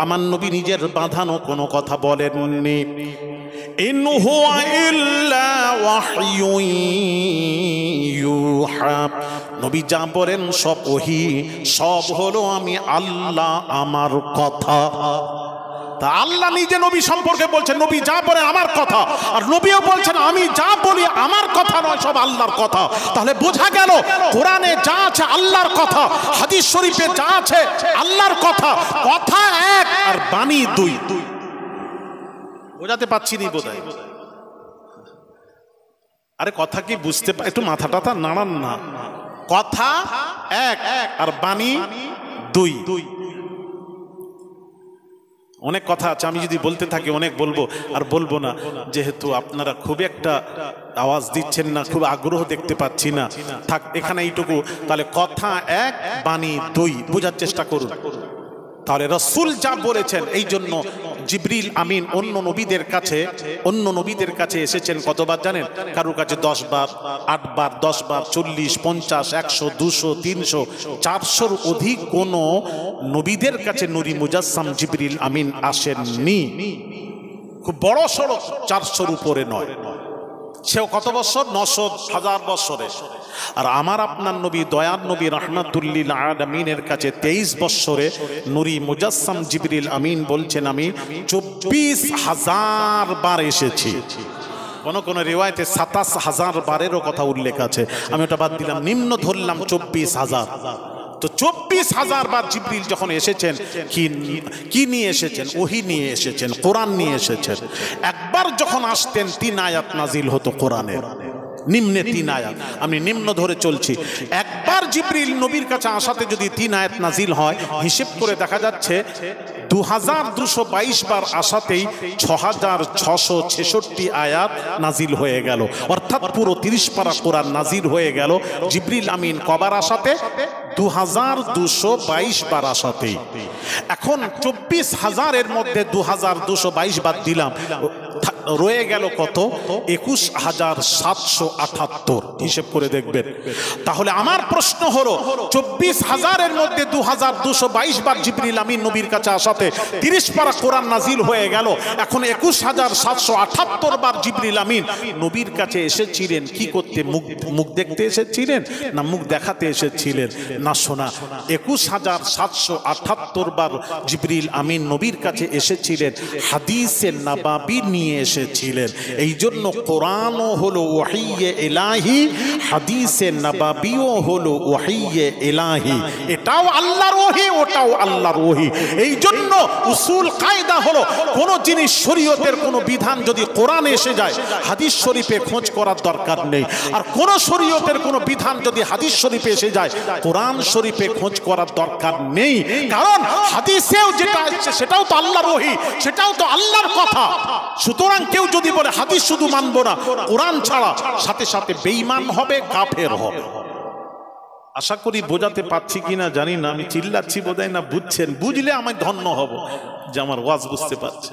S1: আমার নবী নিজের বাঁধানো কোনো কথা বলেননি। ইন হুয়া ইল্লা ওয়াহয়ুন ইউহা, নবী যা বলেন সব ওহী, সব হলো আমি আল্লাহ আমার কথা। তা আল্লাহ নিজে নবী সম্পর্কে বলছেন, নবী যা বলেন আমার কথা, আর নবীও বলছেন আমি যা বলি আমার কথা নয়, সব আল্লাহর কথা। তাহলে বোঝা গেল কোরআনে যা আছে আল্লাহর কথা, হাদিস শরীফে যা আছে আল্লাহর কথা। কথা এক আর বাণী দুই। বোঝাতে পারছি নি বোধহয়? আরে কথা কি বুঝতে, একটু মাথা টাথা নাড়ান না। কথা এক আর বাণী দুই। অনেক কথা আছে, আমি যদি বলতে থাকি অনেক বলবো, আর বলবো না, যেহেতু আপনারা খুব একটা আওয়াজ দিচ্ছেন না, খুব আগ্রহ দেখতে পাচ্ছি না, থাক এখানে এইটুকু। তাহলে কথা এক, বাণী দুই, বোঝার চেষ্টা করুন। তাহলে রাসূল যা বলেছেন, এই জন্য জিবরিল আমিন অন্য নবীদের কাছে এসেছেন কতবার জানেন? কারোর কাছে 10 বার, 8 বার, 10 বার, 40, 50, 100, 200, 300, 400 অধিক কোন নবীদের কাছে নূরি মুজাসসাম জিবরিল আমিন আসেননি। খুব বড় সড়ো 400-র উপরে নয়। সেও কত বছর? 900, 1000 বছরে। আর আমার আপনার নবী, দয়ার নবী রাহমাতুল্লিল আলামিনের কাছে 23 বছরে নূরি মুজাসসাম জিবরিল আমিন বলছেন, আমি 24,000 বার এসেছি। কোন রিওয়ায়েতে 27,000 বারেরও কথা উল্লেখ আছে, আমি ওটা বাদ দিলাম, নিম্ন ধরলাম 24,000। তো 24,000 বার জিবরিল যখন এসেছেন, কি নিয়ে এসেছেন? ওহী নিয়ে এসেছেন, কোরআন নিয়ে এসেছেন। একবার যখন আসতেন 3 আয়াত নাজিল হতো কোরআনের, নিম্নে 3 আয়াত, আমি নিম্ন ধরে চলছি। একবার জিবরিল নবীর কাছে আসাতে যদি 3 আয়াত নাজিল হয়, হিসেব করে দেখা যাচ্ছে 2222 বার আসাতেই 6666 আয়াত নাজিল হয়ে গেল, অর্থাৎ পুরো 30 পারা কোরআন নাজিল হয়ে গেল জিবরিল আমিন কবার আসাতে? 2222 বার আসাতেই। এখন 24,000-এর মধ্যে 2222 বাদ দিলাম, রয়ে গেল কত? 21,778। হিসেব করে দেখবেন। তাহলে আমার প্রশ্ন হলো, 24,000-এর মধ্যে 2222 বার জিবরিল আমিন নবীর কাছে আসাতে 30 পারা কোরআন নাজিল হয়ে গেল। এখন 21,778 বার জিবরিল আমিন নবীর কাছে এসেছিলেন কি করতে? মুখ দেখতে এসেছিলেন না মুখ দেখাতে এসেছিলেন? না শোনা, 21,778 বার জিবরিল আমিন নবীর কাছে এসেছিলেন হাদিসে নববী নিয়ে এসেছিলেন। এই জন্য কোরআনও হলো ওহীয়ে ইলাহি, হাদিসে নববীও হলো ওহীয়ে ইলাহি। এটাও আল্লাহর ওহী, ওটাও আল্লাহর ওহী। এই জন্য উসুল কায়দা হলো, কোন জিনিস শরীয়তের কোন বিধান যদি কোরআনে এসে যায় হাদিস শরীফে খোঁজ করার দরকার নেই। আর কোন শরীয়তের কোন বিধান যদি হাদিস শরীফে এসে যায় কোরআন শরীফে খোঁজ করার দরকার নেই, কারণ হাদিসেও যেটা আছে সেটাও তো আল্লাহর ওহী, সেটাও তো আল্লাহর কথা। সুতরাং কেউ যদি বলে হাদিস শুধু মানবো না কোরআন ছাড়া, সাথে সাথে বেঈমান হবে, কাফের হবে। আশা করি বোঝাতে পারছি কিনা জানি না, আমি চিল্লাচ্ছি বোধহয় না বুঝছেন। বুঝলে আমি ধন্য হব যে আমার ওয়াজ বুঝতে পারছে।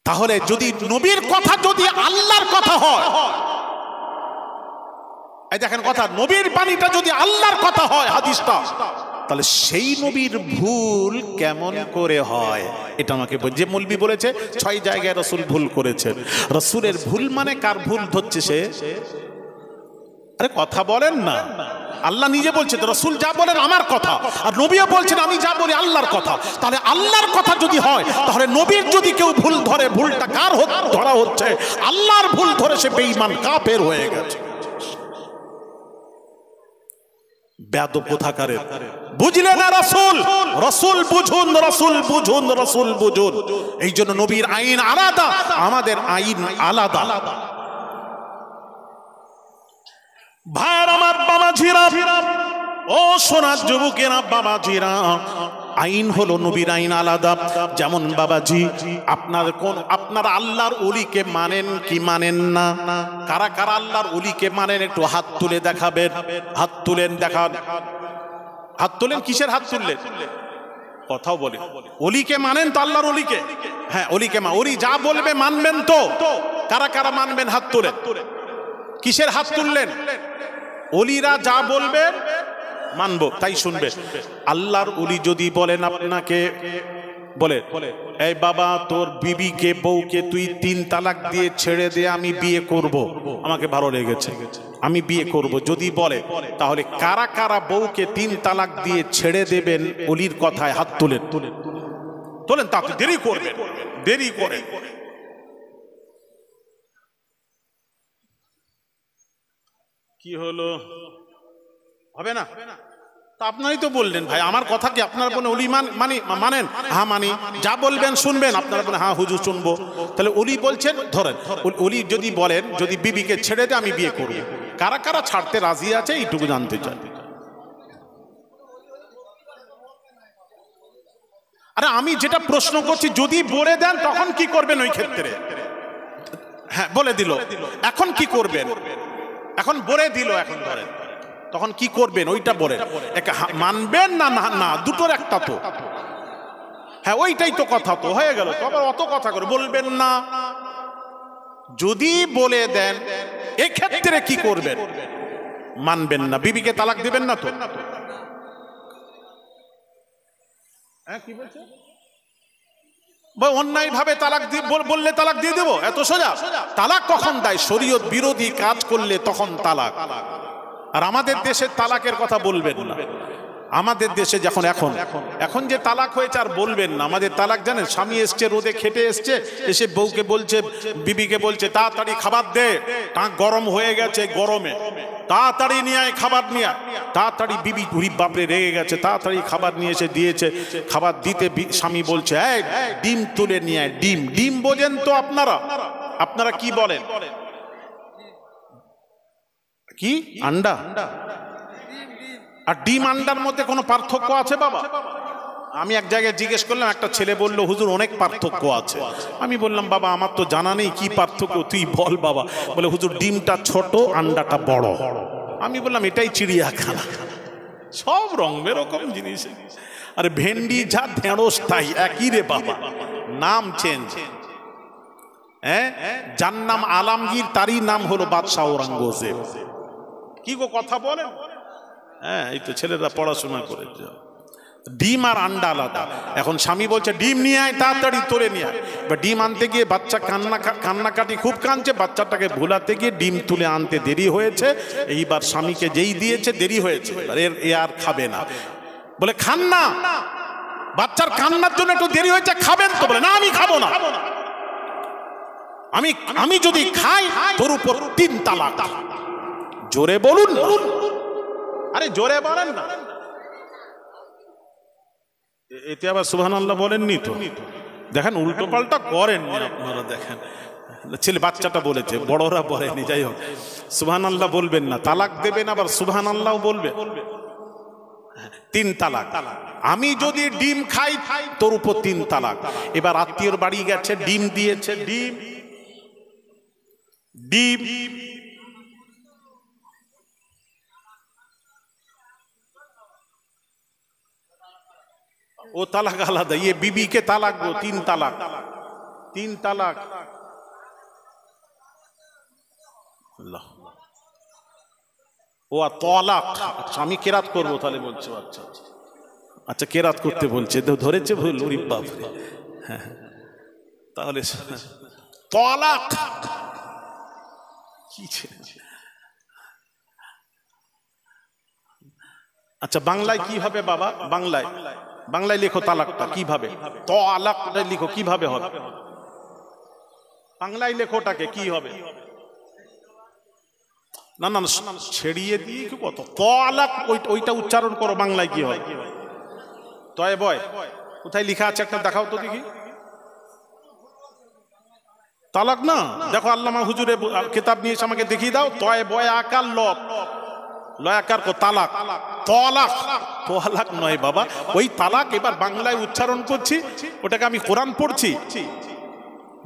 S1: তাহলে যদি নবীর কথা যদি আল্লাহর কথা হয়, এই দেখেন কথা, নবীর বাণীটা যদি আল্লাহর কথা হয় হাদিসটা, তাহলে সেই নবীর ভুল কেমন করে হয়? এটা আমাকে যে মৌলবি বলেছে 6 জায়গায় রাসূল ভুল করেছে। রাসূলের ভুল মানে কার ভুল ধরছে সে? আরে কথা বলেন না। আল্লাহ নিজে বলছে রাসূল যা বলেন আমার কথা, আর নবীও বলছেন আমি যা বলি আল্লাহর কথা। তাহলে আল্লাহর কথা যদি হয়, তাহলে নবীর যদি কেউ ভুল ধরে, ভুলটা কার ধরা হচ্ছে? আল্লাহর ভুল ধরে সে বেঈমান কাফের হয়ে গেছে। বেয়াদব কোথাকারে, বুঝলে না? রাসূল রাসূল বুঝুন, রাসূল বুঝুন, রাসূল বুঝুন। এই জন্য নবীর আইন আলাদা, আমাদের আইন আলাদা। ভাইয়ের আমার, বাবাজিরা, ও সোনার যুবকেরা, বাবাজিরা, আইন হলো নবীর আইন আলাদা। যেমন বাবাজি, আপনারা আল্লাহর ওলিকে মানেন কি মানেন না? কারা কারা আল্লাহর ওলিকে মানেন একটু হাত তুলে দেখাবেন। হাত তুলেন, দেখান। হাত তুলেন। কিসের হাত তুললেন? কথাও বলে ওলিকে মানেন তো? আল্লাহর ওলিকে? হ্যাঁ, ওলিকে ওলি যা বলবে মানবেন তো? কারা কারা মানবেন? হাত তুলেন। কিসের হাত তুললেন? ওলিরা যা বলবেন মানবো, তাই শুনবে। আল্লাহর ওলি যদি বলেন আপনাকে, বলে এই বাবা তোর বিবিকে, বউকে তুই 3 তালাক দিয়ে ছেড়ে দে, আমি বিয়ে করব, আমাকে ভালো লেগেছে, আমি বিয়ে করব, যদি বলে, তাহলে কারা কারা বউকে 3 তালাক দিয়ে ছেড়ে দেবেন ওলির কথায়? হাত তুলেন। তোলেন। তা দেরি করবেন, দেরি করে। কি হলো? হবে না? তা আপনারই তো বললেন ভাই, আমার কথা কি আপনার বলে ওলি মানেন? হ্যাঁ মানি। যা বলবেন শুনবেন? আপনারা বলেন হ্যাঁ হুজুর শুনবো। তাহলে ওলি বলছেন, ধরেন ওলি যদি বলেন যদি বিবিকে ছেড়ে দে আমি বিয়ে করব, কারা কারা ছাড়তে রাজি আছে এইটুকু জানতে চাই। আরে আমি যেটা প্রশ্ন করছি, যদি বলে দেন তখন কি করবেন ওই ক্ষেত্রে? হ্যাঁ বলে দিল, এখন কি করবেন? এখন বলে দিল, এখন ধরেন তখন কি করবেন ওইটা বলেন। মানবেন না না দুটোর একটা তো? হ্যাঁ ওইটাই তো কথা, তো হয়ে গেল তো। আবার অত কথা করে বলবেন না। যদি বলে দেন এক্ষেত্রে কি করবেন? মানবেন না, বিবিকে তালাক দিবেন না তো? হ্যাঁ কি বলছে? অন্যায় ভাবে তালাক বললে তালাক দিয়ে দেবো, এত সোজা? তালাক কখন দেয়? শরীয়ত বিরোধী কাজ করলে তখন তালাক। আর আমাদের দেশের তালাকের কথা বলবেন না। আমাদের দেশে যখন এখন যে তালাক হয়েছে আর বলবেন না। আমাদের তালাক জানেন, স্বামী এসছে রোদে খেটে এসছে, এসে বউকে বলছে, বিবিকে বলছে তাড়াতাড়ি খাবার দে, টাক গরম হয়ে গেছে, গরমে তাড়াতাড়ি নিয়ে আয়, খাবার নিয়ে আয়। তাড়াতাড়ি বিবি গরিব বাপরে রেগে গেছে, তাড়াতাড়ি খাবার নিয়ে এসে দিয়েছে। খাবার দিতে স্বামী বলছে এই ডিম তুলে নিয়ে আয়। ডিম, ডিম বোঝেন তো আপনারা? আপনারা কি বলেন? কি? আন্ডা? আর ডিম আন্ডার মধ্যে কোনো পার্থক্য আছে বাবা? আমি এক জায়গায় জিজ্ঞেস করলাম, একটা ছেলে বলল হুজুর অনেক পার্থক্য আছে। আমি বললাম বাবা আমার তো জানা নেই কি পার্থক্য, তুই বল বাবা। বলে হুজুর ডিমটা ছোট, আন্ডাটা বড়। আমি বললাম এটাই চিড়িয়াখানা, সব রং বেরকম জিনিস। আরে ভেন্ডি যা ঢেঁড়স তাই একই রে বাবা, নাম চেঞ্জ। হ্যাঁ, যার নাম আলমগীর তারই নাম হলো বাদশাহ ঔরঙ্গজেব। কি গো কথা বলেন? হ্যাঁ, এই তো ছেলেরা পড়াশোনা করেছে। ডিম আর আন্ডা আলাদা। এখন স্বামী বলছে ডিম নিয়ে আয়, তাড়াতাড়ি তোরে নিয়ে আয়। এবার ডিম আনতে গিয়ে বাচ্চা কান্নাকাটি খুব কাঁদছে, বাচ্চাটাকে ভুলাতে গিয়ে ডিম তুলে আনতে দেরি হয়েছে। এইবার স্বামীকে যেই দিয়েছে দেরি হয়েছে, এ আর খাবে না। বলে খান না, বাচ্চার কান্নার জন্য একটু দেরি হয়েছে, খাবেন তো? বলে না আমি খাবো না, আমি যদি খাই তোর উপর 3 তালাক। জোরে বলুন, আরে জোরে বলেন না। এতে আবার সুবহানাল্লাহ বলেননি তো? দেখেন উল্টো পাল্টা করেন আপনারা। দেখেন ছেলে বাচ্চাটা বলেছে, বড়রা বলেনি। যাই হোক, সুবহানাল্লাহ বলবেন না, তালাক দেবেন আবার সুবহানাল্লাহ বলবে। 3 তালাক। আমি যদি ডিম খাই তোর উপর 3 তালাক। এবার আত্মীয়র বাড়ি গেছে, ডিম দিয়েছে, ডিম ও তালাক আলাদা, ये बीबी के तालाक दो, 3 तालाक, 3 तालाक। আল্লাহ, ও তালাক। আমি কেরাত করবো তাহলে বলছো? আচ্ছা আচ্ছা, কেরাত করতে বলছে, ধরেছে ভুল। ওরে বাপ রে, তাহলে তালাক কি? আচ্ছা বাংলায় কি হবে বাবা? বাংলায় লেখো তালাকটা কিভাবে, তালাকটা লিখো কিভাবে হবে? বাংলায় লেখোটাকে কি হবে? না না ছেড়িয়ে দিয়ে কি কত তালাক, ওইটা উচ্চারণ করো। বাংলায় কি হয়? তয় বয় কোথায় লেখা আছে একটা দেখাও তো দেখি। তালাক না, দেখো আল্লামা হুজুরে কিতাব নিয়েছে, আমাকে দেখিয়ে দাও। তয় বয় আকার লয়াকার কো তালাক, তালাক নয় বাবা, ওই তালাক। এবার বাংলায় উচ্চারণ করছি, ওটাকে আমি কোরআন পড়ছি,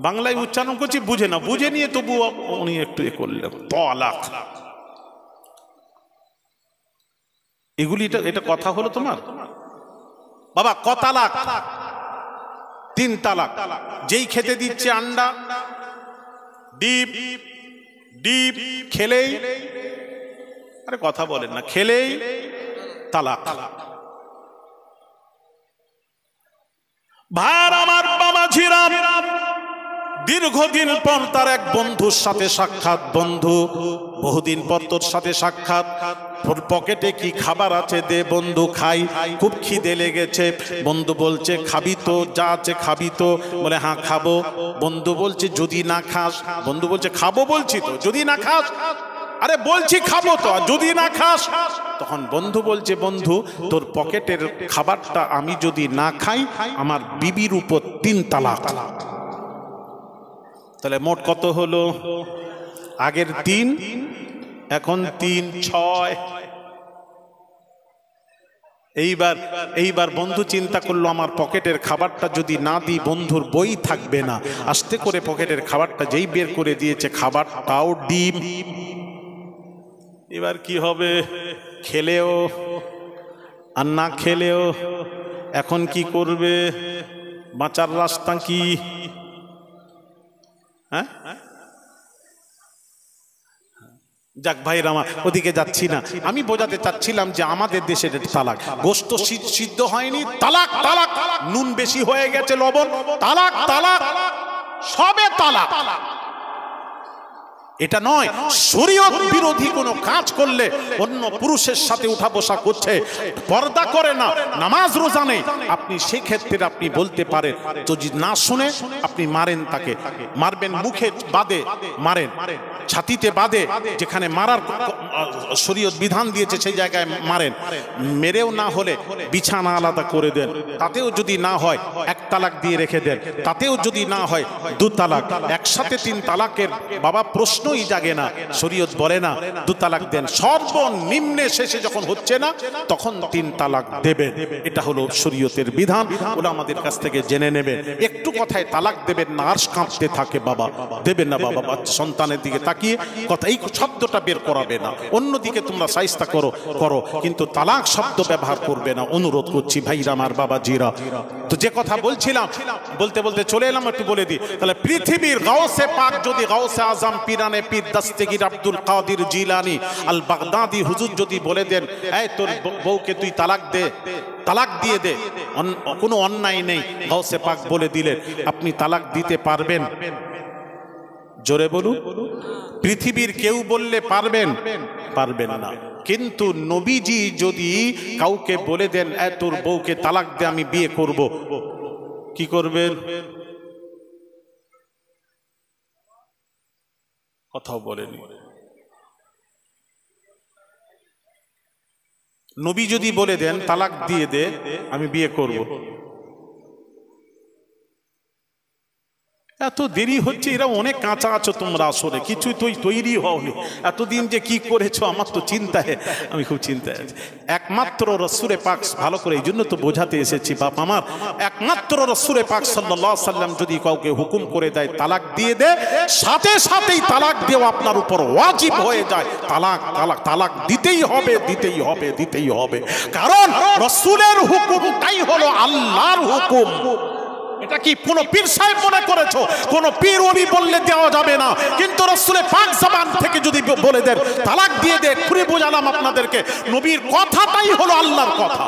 S1: বাংলায় উচ্চারণ করছি, বুঝে না, বুঝে নিয়ে তবু উনি একটু এ করলেন তালাক। এগুলি এটা কথা হলো তোমার বাবা? ক তালাক? 3 তালাক। যেই খেতে দিচ্ছে আন্ডা, ডিম খেলেই, আরে কথা বলেন না, খেলেই তালাক। ভার আমার বাবাজিরা, দীর্ঘদিন পর তার এক বন্ধুর সাথে সাক্ষাৎ। বন্ধু, বহুদিন পর তোর সাথে সাক্ষাৎ, তোর পকেটে কি খাবার আছে দে বন্ধু খাই, খুব খিদে লেগেছে। বন্ধু বলছে খাবি তো, যা আছে খাবি তো? বলে হ্যাঁ খাবো। বন্ধু বলছে যদি না খাস? বন্ধু বলছে খাবো বলছি তো, যদি না খাস? আরে বলছি খাবো তো, যদি না খাস? তখন বন্ধু বলছে বন্ধু তোর পকেটের খাবারটা আমি যদি না খাই, আমার বিবির উপর 3 তালাক। তাহলে মোট কত হলো? আগের 3, এখন 3, 6। এইবার বন্ধু চিন্তা করলো আমার পকেটের খাবারটা যদি না দিই বন্ধুর বই থাকবে না। আস্তে করে পকেটের খাবারটা যেই বের করে দিয়েছে, খাবারটাও ডিম। এবার কি হবে? খেলেও আর না খেলেও। এখন কি করবে? বাঁচার রাস্তা কি? হ্যাঁ যাক ভাইরা আমার, ওদিকে যাচ্ছি না। আমি বোঝাতে চাচ্ছিলাম যে আমাদের দেশের তালাক, গোশত সিদ্ধ হয়নি তালাক, নুন বেশি হয়ে গেছে লবণ তালাক, সবে তালাক। এটা নয়, শরীয়ত বিরোধী কোনো কাজ করলে অন্য পুরুষের সাথে উঠা বসা করছে, পর্দা করে না, নামাজ রোজা নেই, আপনি সেক্ষেত্রে আপনি বলতে পারেন, যদি না শুনে আপনি মারেন, তাকে মারবেন, মুখে বাদে মারেন, ছাতিতে বাদে, যেখানে মারার শরীয়ত বিধান দিয়েছে সেই জায়গায় মারেন। মেরেও না হলে বিছানা আলাদা করে দেন, তাতেও যদি না হয় 1 তালাক দিয়ে রেখে দেন, তাতেও যদি না হয় 2 তালাক। একসাথে 3 তালাকের বাবা প্রশ্ন প্রশ্নই জাগে না। শরীয়ত বলে না 2 তালাক দেন, সর্বনিম্নে শেষে যখন হচ্ছে না তখন 3 তালাক দেবেন। এটা হলো শরীয়তের বিধান। ওরা আমাদের কাছ থেকে জেনে নেবেন। একটু কথায় তালাক দেবেন না, আরশ কাঁপতে থাকে, বাবা দেবেন না বাবা, সন্তানের দিকে তাকিয়ে কথা এই শব্দটা বের করাবে না, অন্যদিকে তোমরা সাইস্তা করো কিন্তু তালাক শব্দ ব্যবহার করবে না, অনুরোধ করছি ভাইরা আমার, বাবা জিরা। তো যে কথা বলছিলাম, বলতে বলতে চলে এলাম, একটু বলে দিই। তাহলে পৃথিবীর গাউসে পাক যদি গাউসে আজম পীরানে পীর দস্তগীর আব্দুল কাদের জিলানী আল বাগদাদি হুজুর যদি বলে দেন, এই তোর বউকে তুই তালাক দে, তালাক দিয়ে দে, কোনো অন্যায় নেই, গাউসে পাক বলে দিলেন, আপনি তালাক দিতে পারবেন? জোরে বলুন। পৃথিবীর কেউ বললে পারবেন? পারবেন না। কিন্তু নবীজি যদি কাউকে বলে দেন, এই তোর বউকে তালাক দে, আমি বিয়ে করব, কি করবেন? কথাও বলেনি। নবী যদি বলে দেন তালাক দিয়ে দে, আমি বিয়ে করব, এত দেরি হচ্ছে, এরা অনেক কাঁচা আছো তোমরা, আসলে কিছু তৈরি হওনি, এতদিন যে কি করেছো আমার তো চিন্তায়, আমি খুব চিন্তায় আছি। একমাত্র রাসূলে পাক, ভালো করে এই জন্য তো বোঝাতে এসেছি বাপ আমার, একমাত্র রাসূলে পাক সাল্লাল্লাহু আলাইহি সাল্লাম যদি কাউকে হুকুম করে দেয় তালাক দিয়ে দে, সাথে সাথেই তালাক দেওয়া আপনার উপর ওয়াজিব হয়ে যায়। তালাক দিতেই হবে, কারণ রাসূলের হুকুমটাই হলো আল্লাহর হুকুম। এটা কি কোন পীর সাহেব মনে করেছো? কোন পীর ওলি বললে দেওয়া যাবে না, কিন্তু রাসূলে পাক জবান থেকে যদি বলে দেন তালাক দিয়ে দে, পুরো বোঝালাম আপনাদেরকে, নবীর কথাটাই হলো আল্লাহর কথা।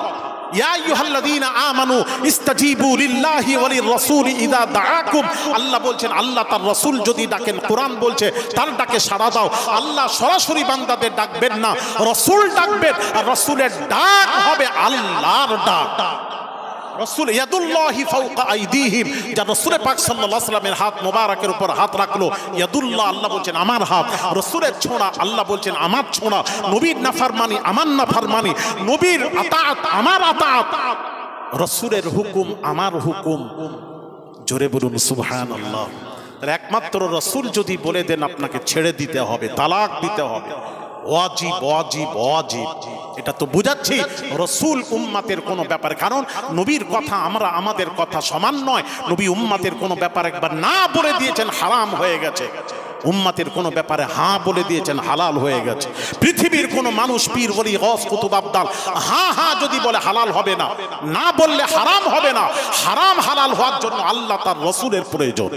S1: ইয়া আইয়ুহাল্লাযীনা আমানু ইস্তাজিবু লিল্লাহি ওয়া লির-রাসূলি ইযা দাআকুম, আল্লাহ বলছেন, আল্লাহ তার রাসূল যদি ডাকেন, কোরআন বলছে তার ডাকে সাড়া দাও। আল্লাহ সরাসরি বান্দাদের ডাকবেন না, রাসূল ডাকবেন, আর রাসূলের ডাক হবে আল্লাহর ডাক। রাসূল ইয়াদুল্লাহি ফাওকা আইদিহিম, যা রাসূল পাক সাল্লাল্লাহু আলাইহি ওয়াসাল্লামের হাত মোবারকের উপর হাত রাখলো, ইয়াদুল্লাহ, আল্লাহ বলছেন আমার হাত, রাসূলের ছোঁয়া, আল্লাহ বলছেন আমার ছোঁয়া, নবীর নাফরমানি আমার নাফরমানি, নবীর আতাত আমার আতাত, রাসূলের হুকুম আমার হুকুম। জোরে বলুন সুবহানাল্লাহ। একমাত্র রাসূল যদি বলে দেন আপনাকে ছেড়ে দিতে হবে, তালাক দিতে হবে, ওয়াজিব ওয়াজিব ওয়াজিব। এটা তো বুঝাচ্ছি রাসূল উম্মতের কোনো ব্যাপার, কারণ নবীর কথা আমাদের কথা সমান নয়। নবী উম্মতের কোনো ব্যাপার একবার না বলে দিয়েছেন হারাম হয়ে গেছে, উম্মতের কোনো ব্যাপারে হ্যাঁ বলে দিয়েছেন হালাল হয়ে গেছে। পৃথিবীর কোনো মানুষ পীর ওলি গওস কুতুব আবদাল হ্যাঁ যদি বলে হালাল হবে না, না বললে হারাম হবে না। হারাম হালাল হওয়ার জন্য আল্লাহ তার রাসূলের প্রয়োজন।